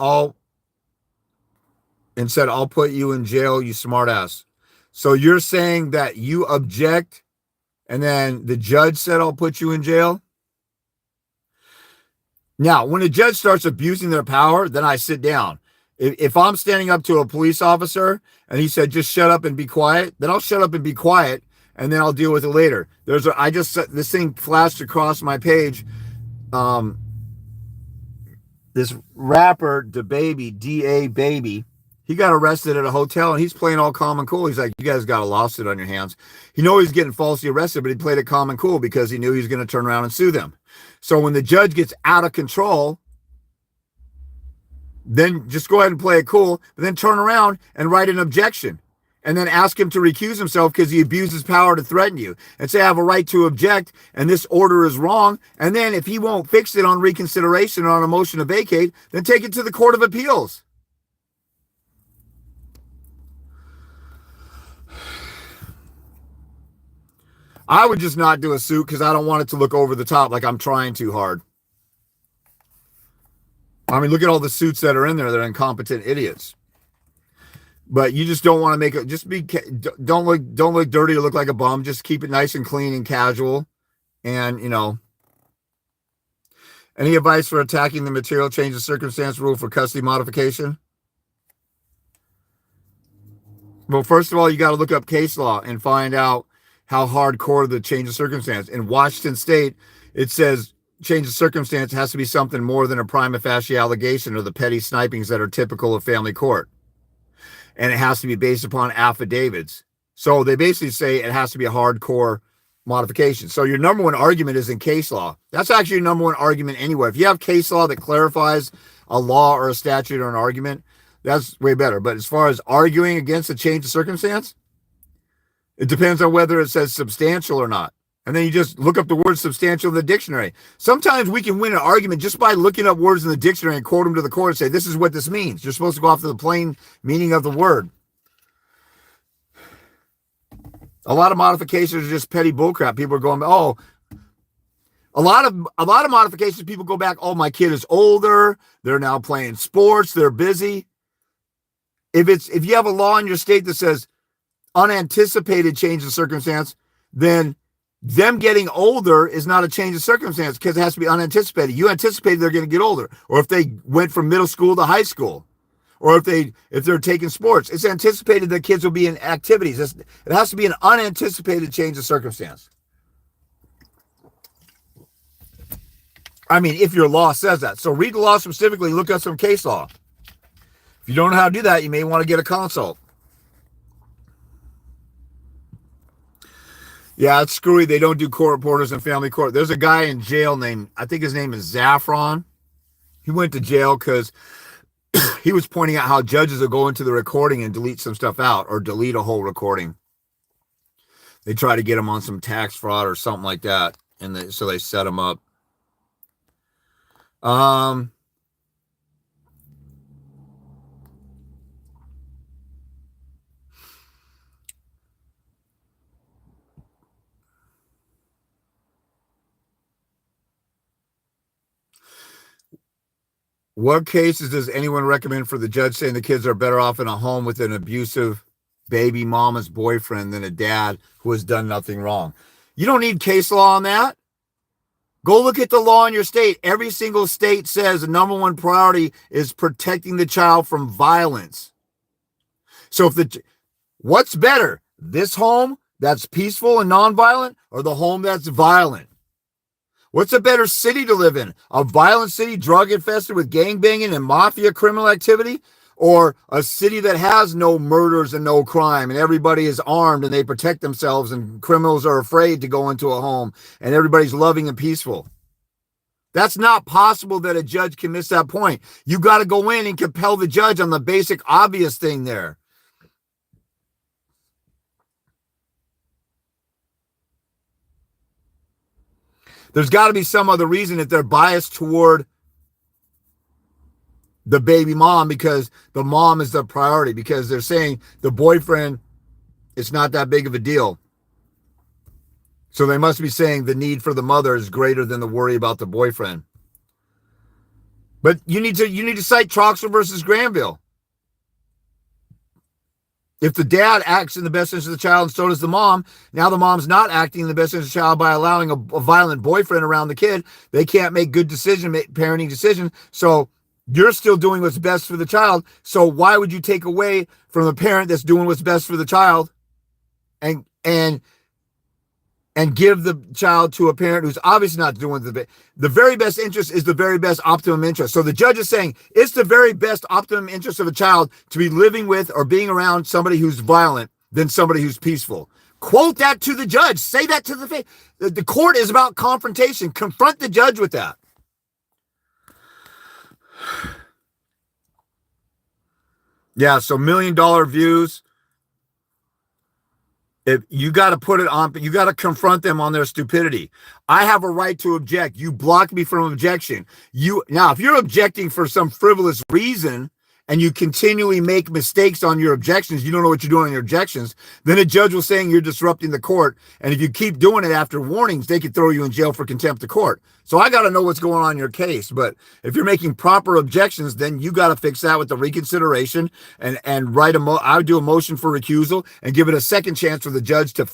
S1: I'll put you in jail, you smartass." So you're saying that you object, and then the judge said, "I'll put you in jail"? Now, when a judge starts abusing their power, then I sit down. If I'm standing up to a police officer and he said, "Just shut up and be quiet," then I'll shut up and be quiet, and then I'll deal with it later. This thing flashed across my page. This rapper, DA Baby, he got arrested at a hotel, and he's playing all calm and cool. He's like, "You guys got a lawsuit on your hands." He knew he's getting falsely arrested, but he played it calm and cool because he knew he was going to turn around and sue them. So when the judge gets out of control, then just go ahead and play it cool, but then turn around and write an objection, and then ask him to recuse himself because he abused his power to threaten you, and say, "I have a right to object, and this order is wrong." And then if he won't fix it on reconsideration or on a motion to vacate, then take it to the Court of Appeals. I would just not do a suit because I don't want it to look over the top like I'm trying too hard. I mean, look at all the suits that are in there. They're incompetent idiots. But you just don't want to make it. Don't look dirty or look like a bum. Just keep it nice and clean and casual. And any advice for attacking the material change of circumstance rule for custody modification? Well, first of all, you got to look up case law and find out how hardcore the change of circumstance. In Washington State, it says change of circumstance has to be something more than a prima facie allegation or the petty snipings that are typical of family court. And it has to be based upon affidavits. So they basically say it has to be a hardcore modification. So your number one argument is in case law. That's actually your number one argument anyway. If you have case law that clarifies a law or a statute or an argument, that's way better. But as far as arguing against a change of circumstance, it depends on whether it says substantial or not. And then you just look up the word substantial in the dictionary. Sometimes we can win an argument just by looking up words in the dictionary and quote them to the court and say, "This is what this means." You're supposed to go off to the plain meaning of the word. A lot of modifications are just petty bullcrap. People are going, "Oh," a lot of modifications, people go back, "Oh, my kid is older. They're now playing sports. They're busy." If you have a law in your state that says unanticipated change of circumstance, then them getting older is not a change of circumstance because it has to be unanticipated. You anticipated they're going to get older, or if they went from middle school to high school, or if they're taking sports, it's anticipated that kids will be in activities. It has to be an unanticipated change of circumstance. I mean, if your law says that. So read the law specifically, look up some case law. If you don't know how to do that, you may want to get a consult. Yeah, it's screwy. They don't do court reporters in family court. There's a guy in jail named, I think his name is Zaffron. He went to jail because he was pointing out how judges will go into the recording and delete some stuff out, or delete a whole recording. They try to get him on some tax fraud or something like that, and so they set him up. What cases does anyone recommend for the judge saying the kids are better off in a home with an abusive baby mama's boyfriend than a dad who has done nothing wrong? You don't need case law on that. Go look at the law in your state. Every single state says the number one priority is protecting the child from violence. So what's better, this home that's peaceful and nonviolent or the home that's violent? What's a better city to live in? A violent city, drug infested with gangbanging and mafia criminal activity? Or a city that has no murders and no crime and everybody is armed and they protect themselves and criminals are afraid to go into a home and everybody's loving and peaceful? That's not possible that a judge can miss that point. You got to go in and compel the judge on the basic obvious thing there. There's got to be some other reason if they're biased toward the baby mom because the mom is the priority, because they're saying the boyfriend, it's not that big of a deal. So they must be saying the need for the mother is greater than the worry about the boyfriend. But you need to cite Troxel versus Granville. If the dad acts in the best interest of the child and so does the mom, now the mom's not acting in the best interest of the child by allowing a violent boyfriend around the kid. They can't make good parenting decisions. So you're still doing what's best for the child. So why would you take away from the parent that's doing what's best for the child and give the child to a parent who's obviously not doing the very best interest is the very best optimum interest. So the judge is saying it's the very best optimum interest of a child to be living with or being around somebody who's violent than somebody who's peaceful. Quote that to the judge. Say that to the face. The court is about confrontation. Confront the judge with that. Yeah, so $1 million views. If you got to put it on, you got to confront them on their stupidity. I have a right to object. You block me from objection. Now, if you're objecting for some frivolous reason and you continually make mistakes on your objections, you don't know what you're doing on your objections, then a judge will say you're disrupting the court. And if you keep doing it after warnings, they could throw you in jail for contempt of court. So I got to know what's going on in your case. But if you're making proper objections, then you got to fix that with the reconsideration and I would do a motion for recusal and give it a second chance for the judge to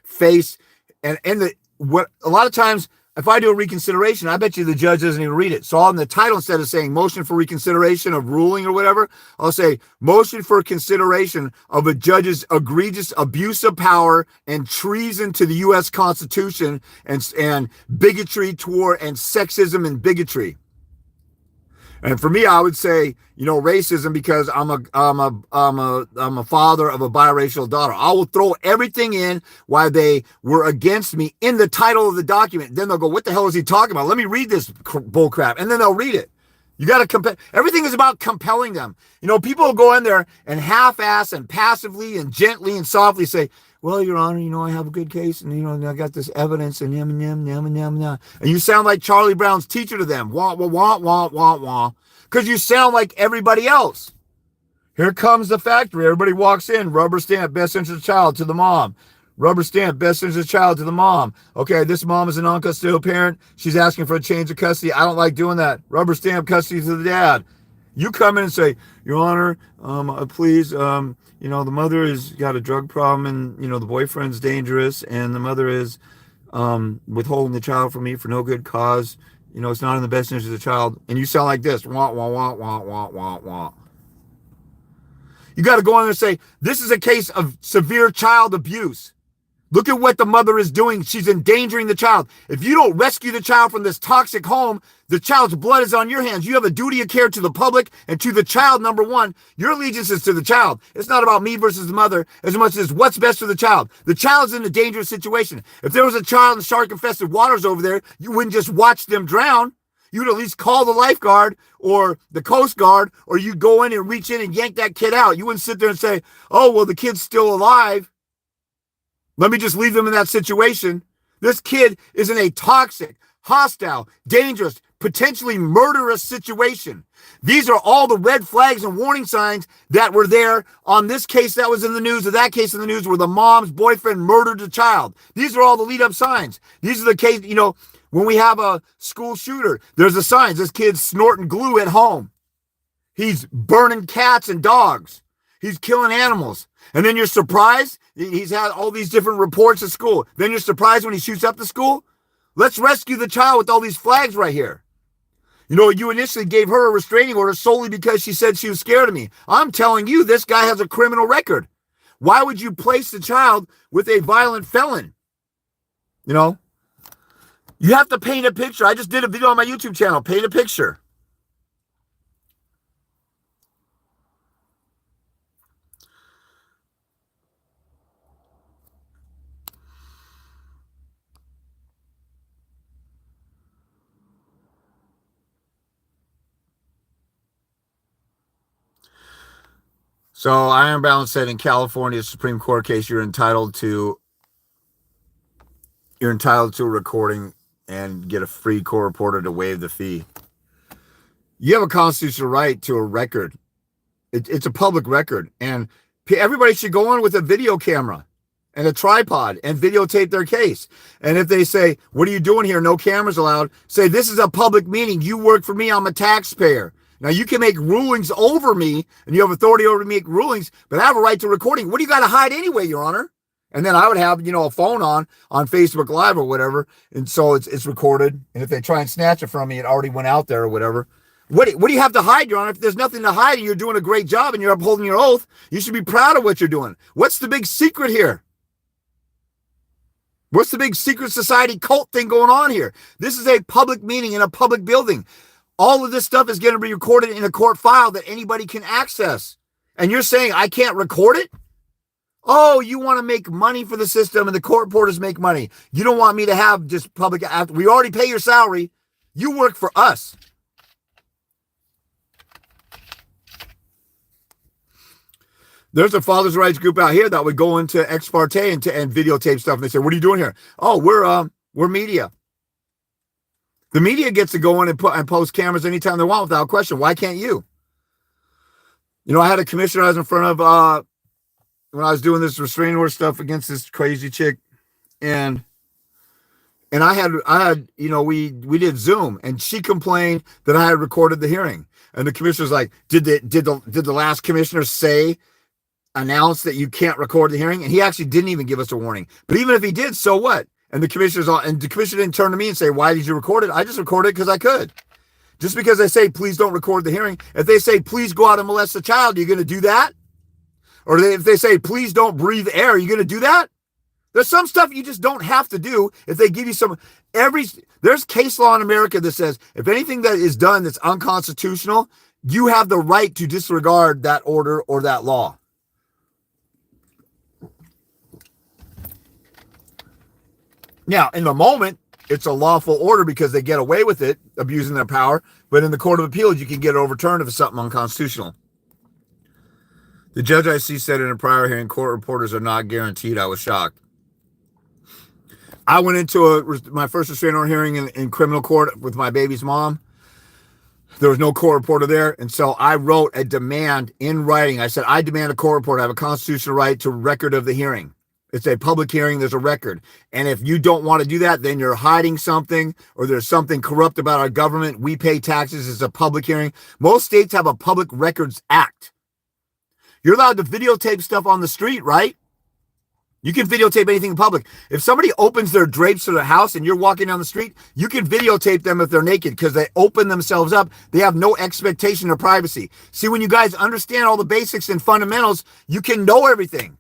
S1: face. And what a lot of times, if I do a reconsideration, I bet you the judge doesn't even read it. So on the title, instead of saying motion for reconsideration of ruling or whatever, I'll say motion for consideration of a judge's egregious abuse of power and treason to the U.S. Constitution and bigotry toward and sexism and bigotry. And for me, I would say, racism, because I'm a father of a biracial daughter. I will throw everything in why they were against me in the title of the document. Then they'll go, what the hell is he talking about? Let me read this bull crap. And then they'll read it. You got to compel. Everything is about compelling them. People will go in there and half-ass and passively and gently and softly say, well, Your Honor, I have a good case and, I got this evidence and and you sound like Charlie Brown's teacher to them. Wah, wah, wah, wah, wah, wah. Because you sound like everybody else. Here comes the factory. Everybody walks in. Rubber stamp, best interest of child to the mom. Rubber stamp, best interest of child to the mom. Okay, this mom is a non-custodial parent. She's asking for a change of custody. I don't like doing that. Rubber stamp, custody to the dad. You come in and say, Your Honor, please, the mother has got a drug problem and, the boyfriend's dangerous and the mother is withholding the child from me for no good cause. It's not in the best interest of the child. And you sound like this. Wah, wah, wah, wah, wah, wah, wah. You got to go in there and say, this is a case of severe child abuse. Look at what the mother is doing. She's endangering the child. If you don't rescue the child from this toxic home, the child's blood is on your hands. You have a duty of care to the public and to the child, number one. Your allegiance is to the child. It's not about me versus the mother as much as what's best for the child. The child's in a dangerous situation. If there was a child in shark-infested waters over there, you wouldn't just watch them drown. You'd at least call the lifeguard or the Coast Guard, or you go in and reach in and yank that kid out. You wouldn't sit there and say, oh, well, the kid's still alive. Let me just leave them in that situation. This kid is in a toxic, hostile, dangerous, potentially murderous situation. These are all the red flags and warning signs that were there on this case that was in the news or that case in the news where the mom's boyfriend murdered the child. These are all the lead-up signs. These are the case, When we have a school shooter, there's a sign, this kid's snorting glue at home. He's burning cats and dogs. He's killing animals. And then you're surprised he's had all these different reports at school. Then you're surprised when he shoots up the school. Let's rescue the child with all these flags right here. You know, you initially gave her a restraining order solely because she said she was scared of me. I'm telling you, this guy has a criminal record. Why would you place the child with a violent felon? You know, you have to paint a picture. I just did a video on my YouTube channel. Paint a picture. So Iron Balance said in California Supreme Court case, you're entitled to a recording and get a free court reporter to waive the fee. You have a constitutional right to a record. It's a public record, and everybody should go on with a video camera and a tripod and videotape their case. And if they say, what are you doing here? No cameras allowed. Say, this is a public meeting. You work for me. I'm a taxpayer. Now, you can make rulings over me, and you have authority over me to make rulings, but I have a right to recording. What do you got to hide anyway, Your Honor? And then I would have, you know, a phone on Facebook Live or whatever, and so it's recorded. And if they try and snatch it from me, it already went out there or whatever. What do you have to hide, Your Honor? If there's nothing to hide and you're doing a great job and you're upholding your oath, you should be proud of what you're doing. What's the big secret here? What's the big secret society cult thing going on here? This is a public meeting in a public building. All of this stuff is going to be recorded in a court file that anybody can access. And you're saying I can't record it? Oh, you want to make money for the system and the court reporters make money. You don't want me to have just public. We already pay your salary. You work for us. There's a father's rights group out here that would go into ex parte and videotape stuff. And they say, what are you doing here? Oh, we're media. The media gets to go in and post cameras anytime they want without question. Why can't you? You know, I had a commissioner I was in front of when I was doing this restraining order stuff against this crazy chick, and I had you know, we did Zoom, and she complained that I had recorded the hearing, and the commissioner's like, did the last commissioner announce that you can't record the hearing? And he actually didn't even give us a warning. But even if he did, so what? And the commissioner didn't turn to me and say, why did you record it? I just recorded it because I could. Just because they say, please don't record the hearing. If they say, please go out and molest a child, are you going to do that? Or if they say, please don't breathe air, are you going to do that? There's some stuff you just don't have to do if they give you there's case law in America that says, if anything that is done that's unconstitutional, you have the right to disregard that order or that law. Now, in the moment, it's a lawful order because they get away with it, abusing their power. But in the Court of Appeals, you can get it overturned if it's something unconstitutional. The judge I see said in a prior hearing, court reporters are not guaranteed. I was shocked. I went into my first restraining order hearing in criminal court with my baby's mom. There was no court reporter there. And so I wrote a demand in writing. I said, I demand a court reporter. I have a constitutional right to record of the hearing. It's a public hearing. There's a record. And if you don't want to do that, then you're hiding something or there's something corrupt about our government. We pay taxes. It's a public hearing. Most states have a Public Records Act. You're allowed to videotape stuff on the street, right? You can videotape anything in public. If somebody opens their drapes to their house and you're walking down the street, you can videotape them if they're naked because they open themselves up. They have no expectation of privacy. See, when you guys understand all the basics and fundamentals, you can know everything.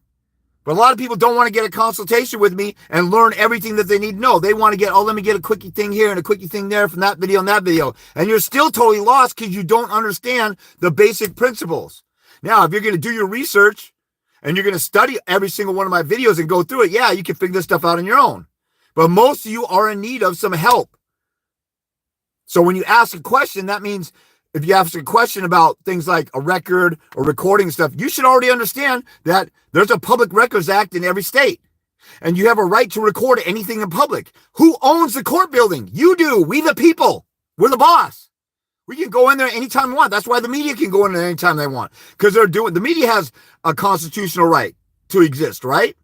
S1: But a lot of people don't want to get a consultation with me and learn everything that they need to know. They want to get, let me get a quickie thing here and a quickie thing there from that video and that video. And you're still totally lost because you don't understand the basic principles. Now, if you're going to do your research and you're going to study every single one of my videos and go through it, yeah, you can figure this stuff out on your own. But most of you are in need of some help. So when you ask a question, that means if you ask a question about things like a record or recording stuff, you should already understand that there's a Public Records Act in every state. And you have a right to record anything in public. Who owns the court building? You do. We the people. We're the boss. We can go in there anytime we want. That's why the media can go in there anytime they want. Because the media has a constitutional right to exist, right?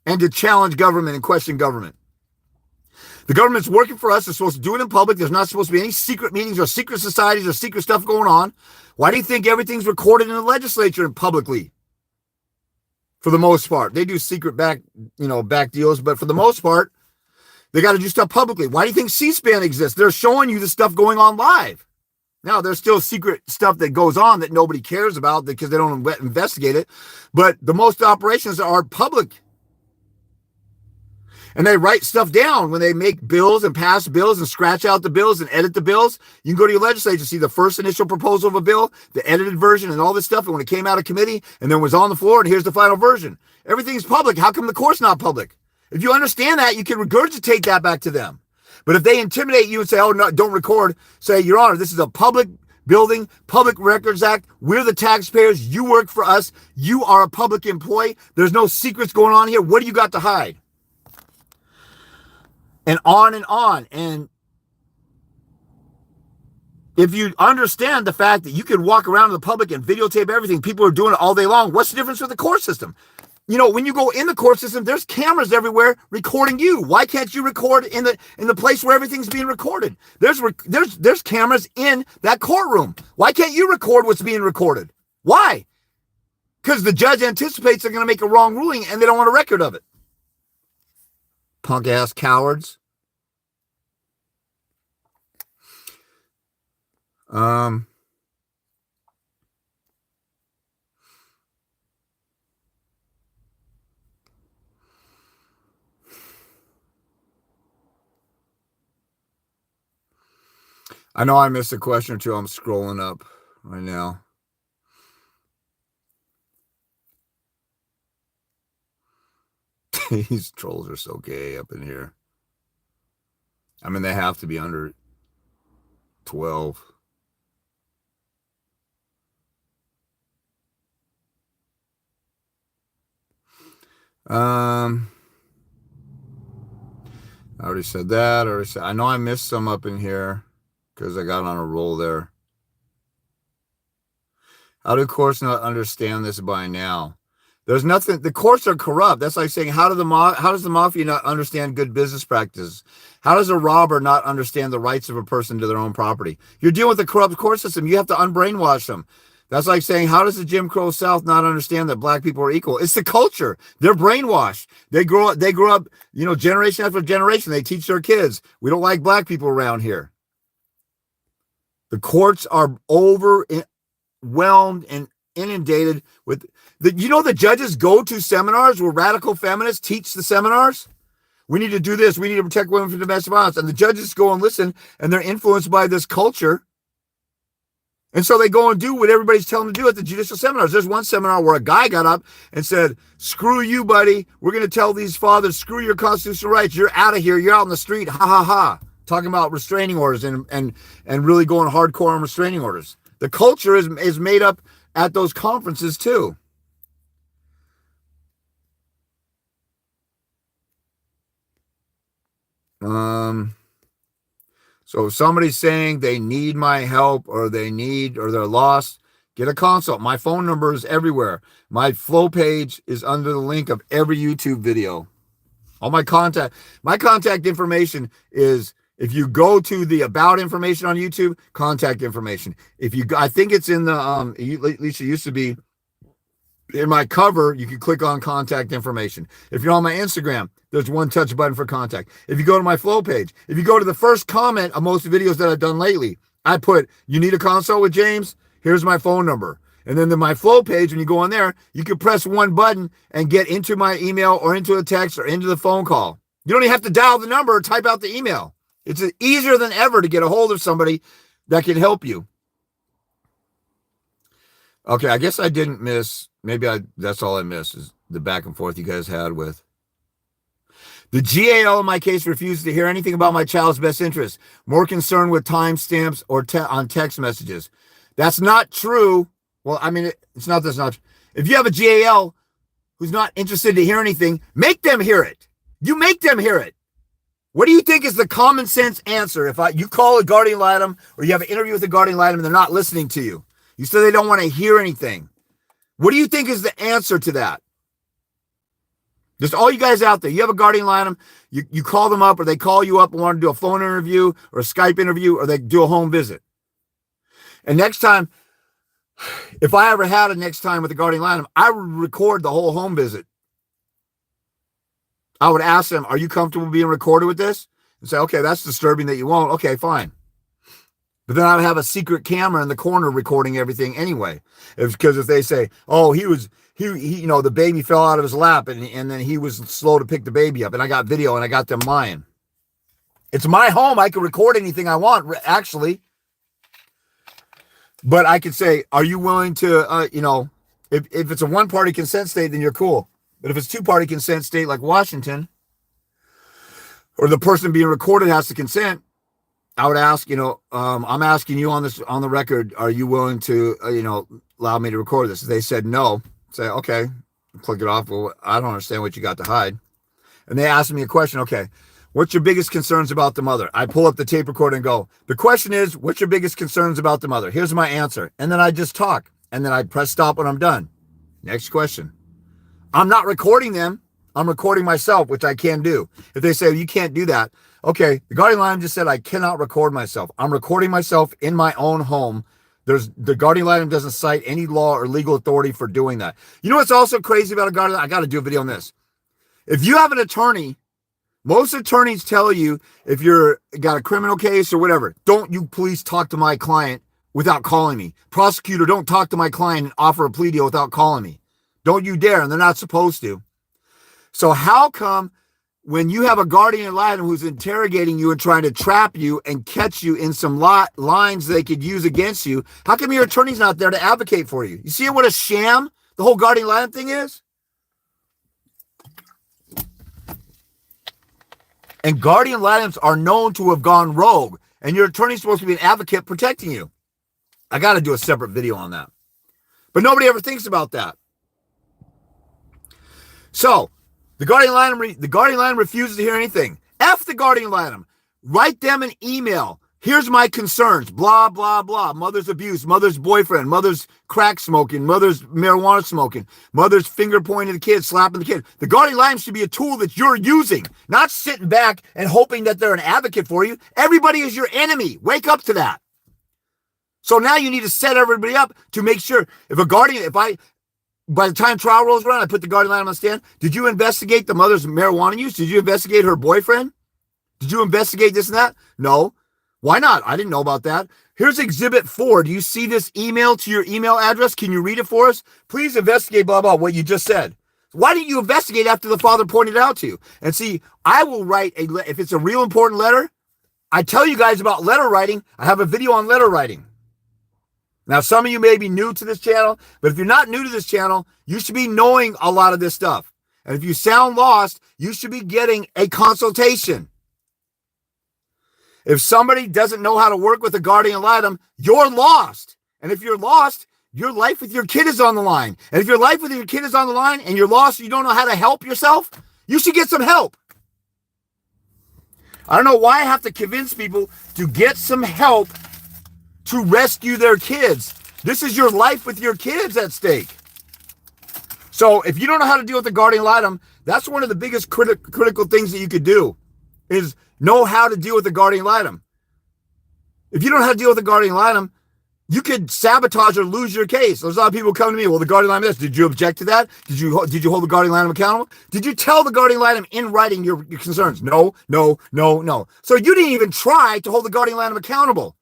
S1: And to challenge government and question government. The government's working for us. They're supposed to do it in public. There's not supposed to be any secret meetings or secret societies or secret stuff going on. Why do you think everything's recorded in the legislature and publicly? For the most part. They do secret back deals, but for the most part, they got to do stuff publicly. Why do you think C-SPAN exists? They're showing you the stuff going on live. Now, there's still secret stuff that goes on that nobody cares about because they don't investigate it. But the most operations are public. And they write stuff down when they make bills and pass bills and scratch out the bills and edit the bills. You can go to your legislature, see the first initial proposal of a bill, the edited version and all this stuff. And when it came out of committee and then was on the floor and here's the final version. Everything's public. How come the court's not public? If you understand that, you can regurgitate that back to them. But if they intimidate you and say, oh, no, don't record, say, Your Honor, this is a public building, Public Records Act. We're the taxpayers. You work for us. You are a public employee. There's no secrets going on here. What do you got to hide? And on and on. And if you understand the fact that you can walk around in the public and videotape everything, people are doing it all day long. What's the difference with the court system? When you go in the court system, there's cameras everywhere recording you. Why can't you record in the place where everything's being recorded? There's cameras in that courtroom. Why can't you record what's being recorded? Why? Because the judge anticipates they're going to make a wrong ruling and they don't want a record of it. Punk ass cowards. I know I missed a question or two. I'm scrolling up right now. These trolls are so gay up in here. I mean, they have to be under 12. I already said that. I know I missed some up in here because I got on a roll there. How do courts not understand this by now? There's nothing. The courts are corrupt. That's like saying, how does the mafia not understand good business practices? How does a robber not understand the rights of a person to their own property? You're dealing with a corrupt court system. You have to unbrainwash them. That's like saying, how does the Jim Crow South not understand that black people are equal? It's the culture. They're brainwashed. They grow up, generation after generation. They teach their kids, we don't like black people around here. The courts are overwhelmed and inundated with the judges go to seminars where radical feminists teach the seminars. We need to do this. We need to protect women from domestic violence. And the judges go and listen, and they're influenced by this culture. And so they go and do what everybody's telling them to do at the judicial seminars. There's one seminar where a guy got up and said, screw you, buddy. We're going to tell these fathers, screw your constitutional rights. You're out of here. You're out in the street. Ha, ha, ha. Talking about restraining orders and really going hardcore on restraining orders. The culture is made up at those conferences too. So if somebody's saying they need my help or they're lost, get a consult. My phone number is everywhere. My flow page is under the link of every YouTube video. All my contact information is, if you go to the about information on YouTube, contact information. I think it's in the, at least it used to be in my cover, you can click on contact information. If you're on my Instagram, there's one touch button for contact. If you go to my flow page, if you go to the first comment of most videos that I've done lately, I put, you need a consult with James? Here's my phone number. And then my flow page, when you go on there, you can press one button and get into my email or into a text or into the phone call. You don't even have to dial the number or type out the email. It's easier than ever to get a hold of somebody that can help you. Okay, I guess I didn't miss. That's all I missed is the back and forth you guys had with. The GAL in my case refuses to hear anything about my child's best interest. More concerned with timestamps or on text messages. That's not true. Well, I mean, it's not that's not. If you have a GAL who's not interested to hear anything, make them hear it. You make them hear it. What do you think is the common sense answer if you call a guardian litem or you have an interview with a guardian litem and they're not listening to you? You say they don't want to hear anything. What do you think is the answer to that? Just all you guys out there, you have a guardian ad litem, you call them up, or they call you up and want to do a phone interview or a Skype interview, or they do a home visit. And next time, if I ever had a next time with a guardian ad litem, I would record the whole home visit. I would ask them, are you comfortable being recorded with this? And say, okay, that's disturbing that you won't. Okay, fine. But then I would have a secret camera in the corner recording everything anyway. Because if they say, oh, he the baby fell out of his lap and then he was slow to pick the baby up, and I got video and I got them lying. It's my home. I can record anything I want, actually. But I could say, are you willing to, if it's a one-party consent state, then you're cool. But if it's two-party consent state like Washington, or the person being recorded has to consent, I would ask, I'm asking you on the record, are you willing to, allow me to record this? If they said no, say, okay, click it off. Well, I don't understand what you got to hide. And they asked me a question. Okay, what's your biggest concerns about the mother? I pull up the tape recorder and go, the question is, what's your biggest concerns about the mother? Here's my answer. And then I just talk. And then I press stop when I'm done. Next question. I'm not recording them. I'm recording myself, which I can do. If they say, you can't do that. Okay, the guardian ad litem just said I cannot record myself. I'm recording myself in my own home. The guardian ad litem doesn't cite any law or legal authority for doing that. You know what's also crazy about a guardian? I got to do a video on this. If you have an attorney, most attorneys tell you if you're got a criminal case or whatever, don't you please talk to my client without calling me. Prosecutor, don't talk to my client and offer a plea deal without calling me. Don't you dare, and they're not supposed to. So how come when you have a guardian ad litem who's interrogating you and trying to trap you and catch you in some lines they could use against you, how come your attorney's not there to advocate for you? You see what a sham the whole guardian ad litem thing is? And guardian ad litems are known to have gone rogue, and your attorney's supposed to be an advocate protecting you. I got to do a separate video on that. But nobody ever thinks about that. So, the guardian ad litem refuses to hear anything. F the guardian ad litem. Write them an email. Here's my concerns. Blah, blah, blah. Mother's abuse, mother's boyfriend, mother's crack smoking, mother's marijuana smoking, mother's finger pointing the kid, slapping the kid. The guardian ad litem should be a tool that you're using, not sitting back and hoping that they're an advocate for you. Everybody is your enemy. Wake up to that. So now you need to set everybody up to make sure by the time trial rolls around, I put the guardian ad litem on the stand. Did you investigate the mother's marijuana use? Did you investigate her boyfriend? Did you investigate this and that? No. Why not? I didn't know about that. Here's Exhibit 4. Do you see this email to your email address? Can you read it for us? Please investigate blah, blah, what you just said. Why didn't you investigate after the father pointed it out to you? And see, I will write if it's a real important letter, I tell you guys about letter writing. I have a video on letter writing. Now, some of you may be new to this channel, but if you're not new to this channel, you should be knowing a lot of this stuff. And if you sound lost, you should be getting a consultation. If somebody doesn't know how to work with a guardian ad litem, you're lost. And if you're lost, your life with your kid is on the line. And if your life with your kid is on the line and you're lost, you don't know how to help yourself, you should get some help. I don't know why I have to convince people to get some help to rescue their kids. This is your life with your kids at stake. So if you don't know how to deal with the guardian ad litem, that's one of the biggest critical things that you could do is know how to deal with the guardian ad litem. If you don't know how to deal with the guardian ad litem, you could sabotage or lose your case. There's a lot of people come to me, well, the guardian ad litem, did you object to that? Did you hold the guardian ad litem accountable? Did you tell the guardian ad litem in writing your concerns? No. So you didn't even try to hold the guardian ad litem accountable.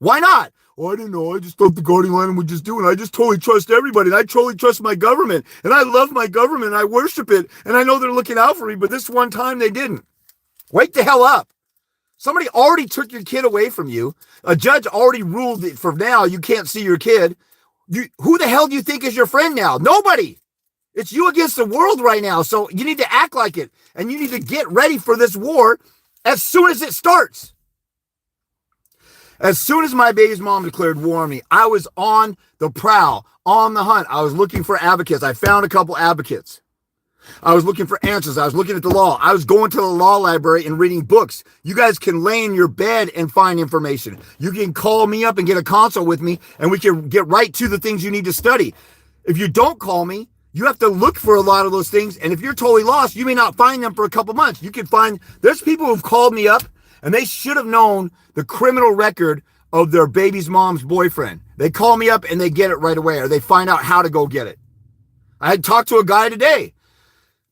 S1: Why not? Oh, I didn't know. I just thought the guardian ad litem would just do it. I just totally trust everybody. And I totally trust my government. And I love my government. And I worship it. And I know they're looking out for me. But this one time they didn't. Wake the hell up. Somebody already took your kid away from you. A judge already ruled that for now you can't see your kid. Who the hell do you think is your friend now? Nobody. It's you against the world right now. So you need to act like it. And you need to get ready for this war as soon as it starts. As soon as my baby's mom declared war on me, I was on the prowl, on the hunt. I was looking for advocates. I found a couple advocates. I was looking for answers. I was looking at the law. I was going to the law library and reading books. You guys can lay in your bed and find information. You can call me up and get a consult with me, and we can get right to the things you need to study. If you don't call me, you have to look for a lot of those things. And if you're totally lost, you may not find them for a couple months. You can find, there's people who've called me up and they should have known the criminal record of their baby's mom's boyfriend. They call me up and they get it right away, or they find out how to go get it. I had talked to a guy today.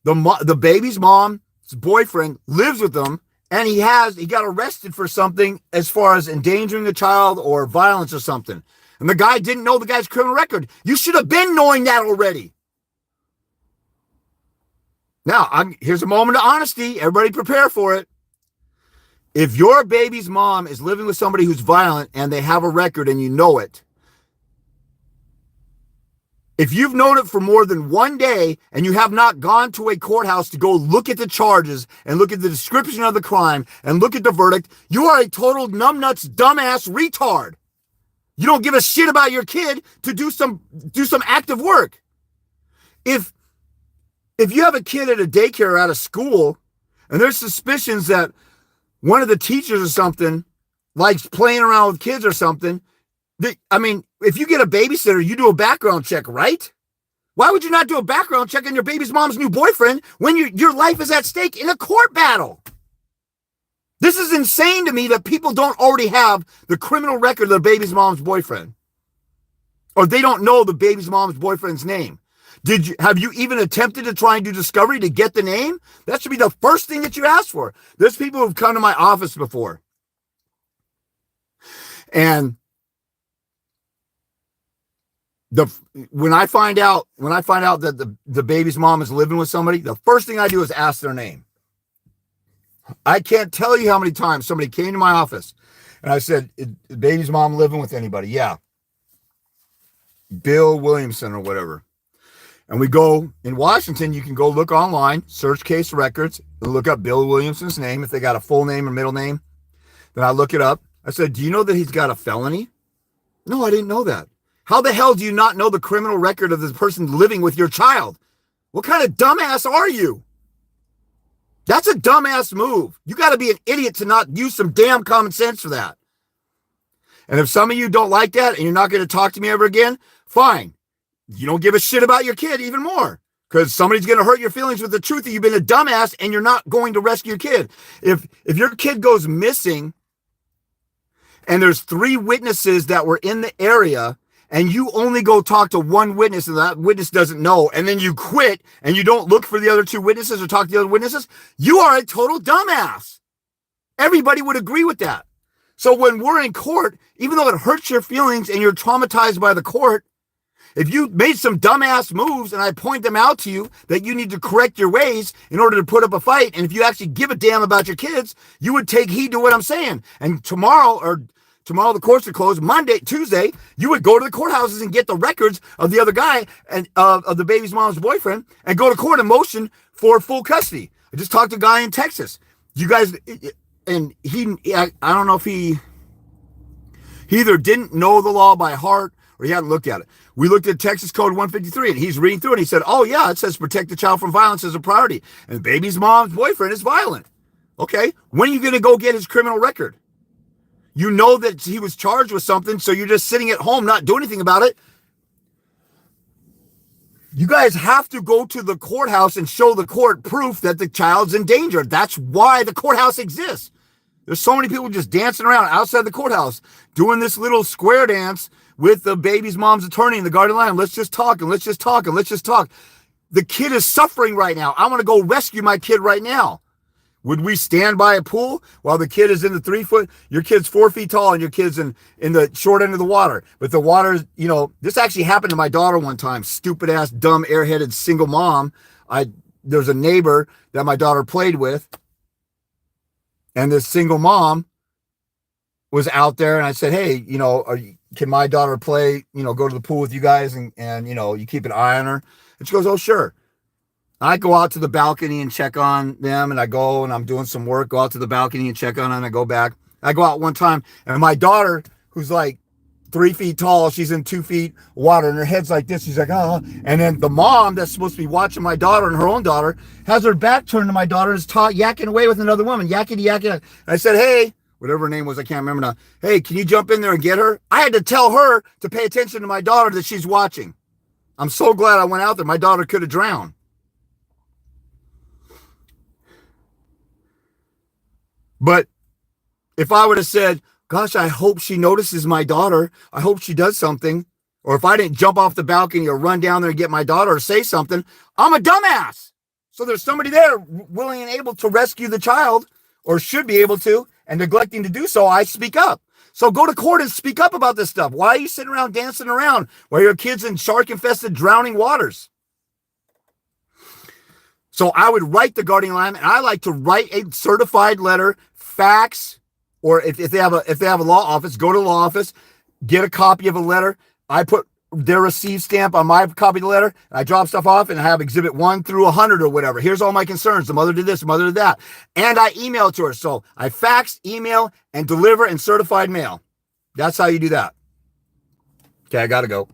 S1: The baby's mom's boyfriend lives with them, and he got arrested for something as far as endangering a child or violence or something. And the guy didn't know the guy's criminal record. You should have been knowing that already. Now, here's a moment of honesty. Everybody prepare for it. If your baby's mom is living with somebody who's violent and they have a record and you know it, if you've known it for more than one day and you have not gone to a courthouse to go look at the charges and look at the description of the crime and look at the verdict, you are a total numbnuts, dumbass retard. You don't give a shit about your kid to do some active work. If you have a kid at a daycare or at a school and there's suspicions that one of the teachers or something likes playing around with kids or something, if you get a babysitter, you do a background check, right? Why would you not do a background check on your baby's mom's new boyfriend when your life is at stake in a court battle? This is insane to me that people don't already have the criminal record of their baby's mom's boyfriend. Or they don't know the baby's mom's boyfriend's name. Have you even attempted to try and do discovery to get the name? That should be the first thing that you ask for. There's people who've come to my office before. And when I find out that the baby's mom is living with somebody, the first thing I do is ask their name. I can't tell you how many times somebody came to my office and I said, "Is the baby's mom living with anybody?" "Yeah, Bill Williamson," or whatever. And we go in Washington, you can go look online, search case records, and look up Bill Williamson's name. If they got a full name or middle name, then I look it up. I said, "Do you know that he's got a felony?" "No, I didn't know that." "How the hell do you not know the criminal record of this person living with your child? What kind of dumbass are you?" That's a dumbass move. You got to be an idiot to not use some damn common sense for that. And if some of you don't like that and you're not going to talk to me ever again, fine. You don't give a shit about your kid even more, because somebody's going to hurt your feelings with the truth that you've been a dumbass and you're not going to rescue your kid. If your kid goes missing and there's 3 witnesses that were in the area and you only go talk to one witness and that witness doesn't know, and then you quit and you don't look for the other 2 witnesses or talk to the other witnesses, you are a total dumbass. Everybody would agree with that. So when we're in court, even though it hurts your feelings and you're traumatized by the court, if you made some dumbass moves and I point them out to you that you need to correct your ways in order to put up a fight, and if you actually give a damn about your kids, you would take heed to what I'm saying. And tomorrow the courts are closed, Monday, Tuesday, you would go to the courthouses and get the records of the other guy and of the baby's mom's boyfriend and go to court and motion for full custody. I just talked to a guy in Texas. You guys, and I don't know if he either didn't know the law by heart or he hadn't looked at it. We looked at Texas Code 153 and he's reading through it and he said, "Oh yeah, it says protect the child from violence as a priority. And the baby's mom's boyfriend is violent." Okay, when are you going to go get his criminal record? You know that he was charged with something, so you're just sitting at home not doing anything about it. You guys have to go to the courthouse and show the court proof that the child's in danger. That's why the courthouse exists. There's so many people just dancing around outside the courthouse doing this little square dance with the baby's mom's attorney and the guardian line. Let's just talk and let's just talk and let's just talk. The kid is suffering right now. I want to go rescue my kid right now. Would we stand by a pool while the kid is in the 3 foot? Your kid's 4 feet tall and your kid's in the short end of the water. But the water's, this actually happened to my daughter one time. Stupid ass, dumb, airheaded single mom. There's a neighbor that my daughter played with. And this single mom was out there and I said, "Hey, can my daughter play, go to the pool with you guys and you keep an eye on her?" And she goes, "Oh, sure." I go out to the balcony and check on them, and I go and I'm doing some work, go out to the balcony and check on them, and I go back. I go out one time, and my daughter, who's like 3 feet tall, she's in 2 feet water, and her head's like this. She's like, "Oh." And then the mom that's supposed to be watching my daughter and her own daughter has her back turned to my daughter and is yakking away with another woman, yakety yakking. And I said, "Hey," whatever her name was, I can't remember now. "Hey, can you jump in there and get her?" I had to tell her to pay attention to my daughter that she's watching. I'm so glad I went out there. My daughter could have drowned. But if I would have said, gosh, I hope she notices my daughter, I hope she does something, or if I didn't jump off the balcony or run down there and get my daughter or say something, I'm a dumbass. So there's somebody there willing and able to rescue the child, or should be able to, and neglecting to do so, I speak up. So go to court and speak up about this stuff. Why are you sitting around dancing around while your kid's in shark-infested drowning waters? So I would write the guardian ad litem, and I like to write a certified letter, fax, or if they have a law office, go to the law office, get a copy of a letter. I put their receive stamp on my copy of the letter, and I drop stuff off, and I have exhibit 1 through 100 or whatever. Here's all my concerns. The mother did this, the mother did that. And I email it to her. So I fax, email, and deliver in certified mail. That's how you do that. Okay, I got to go.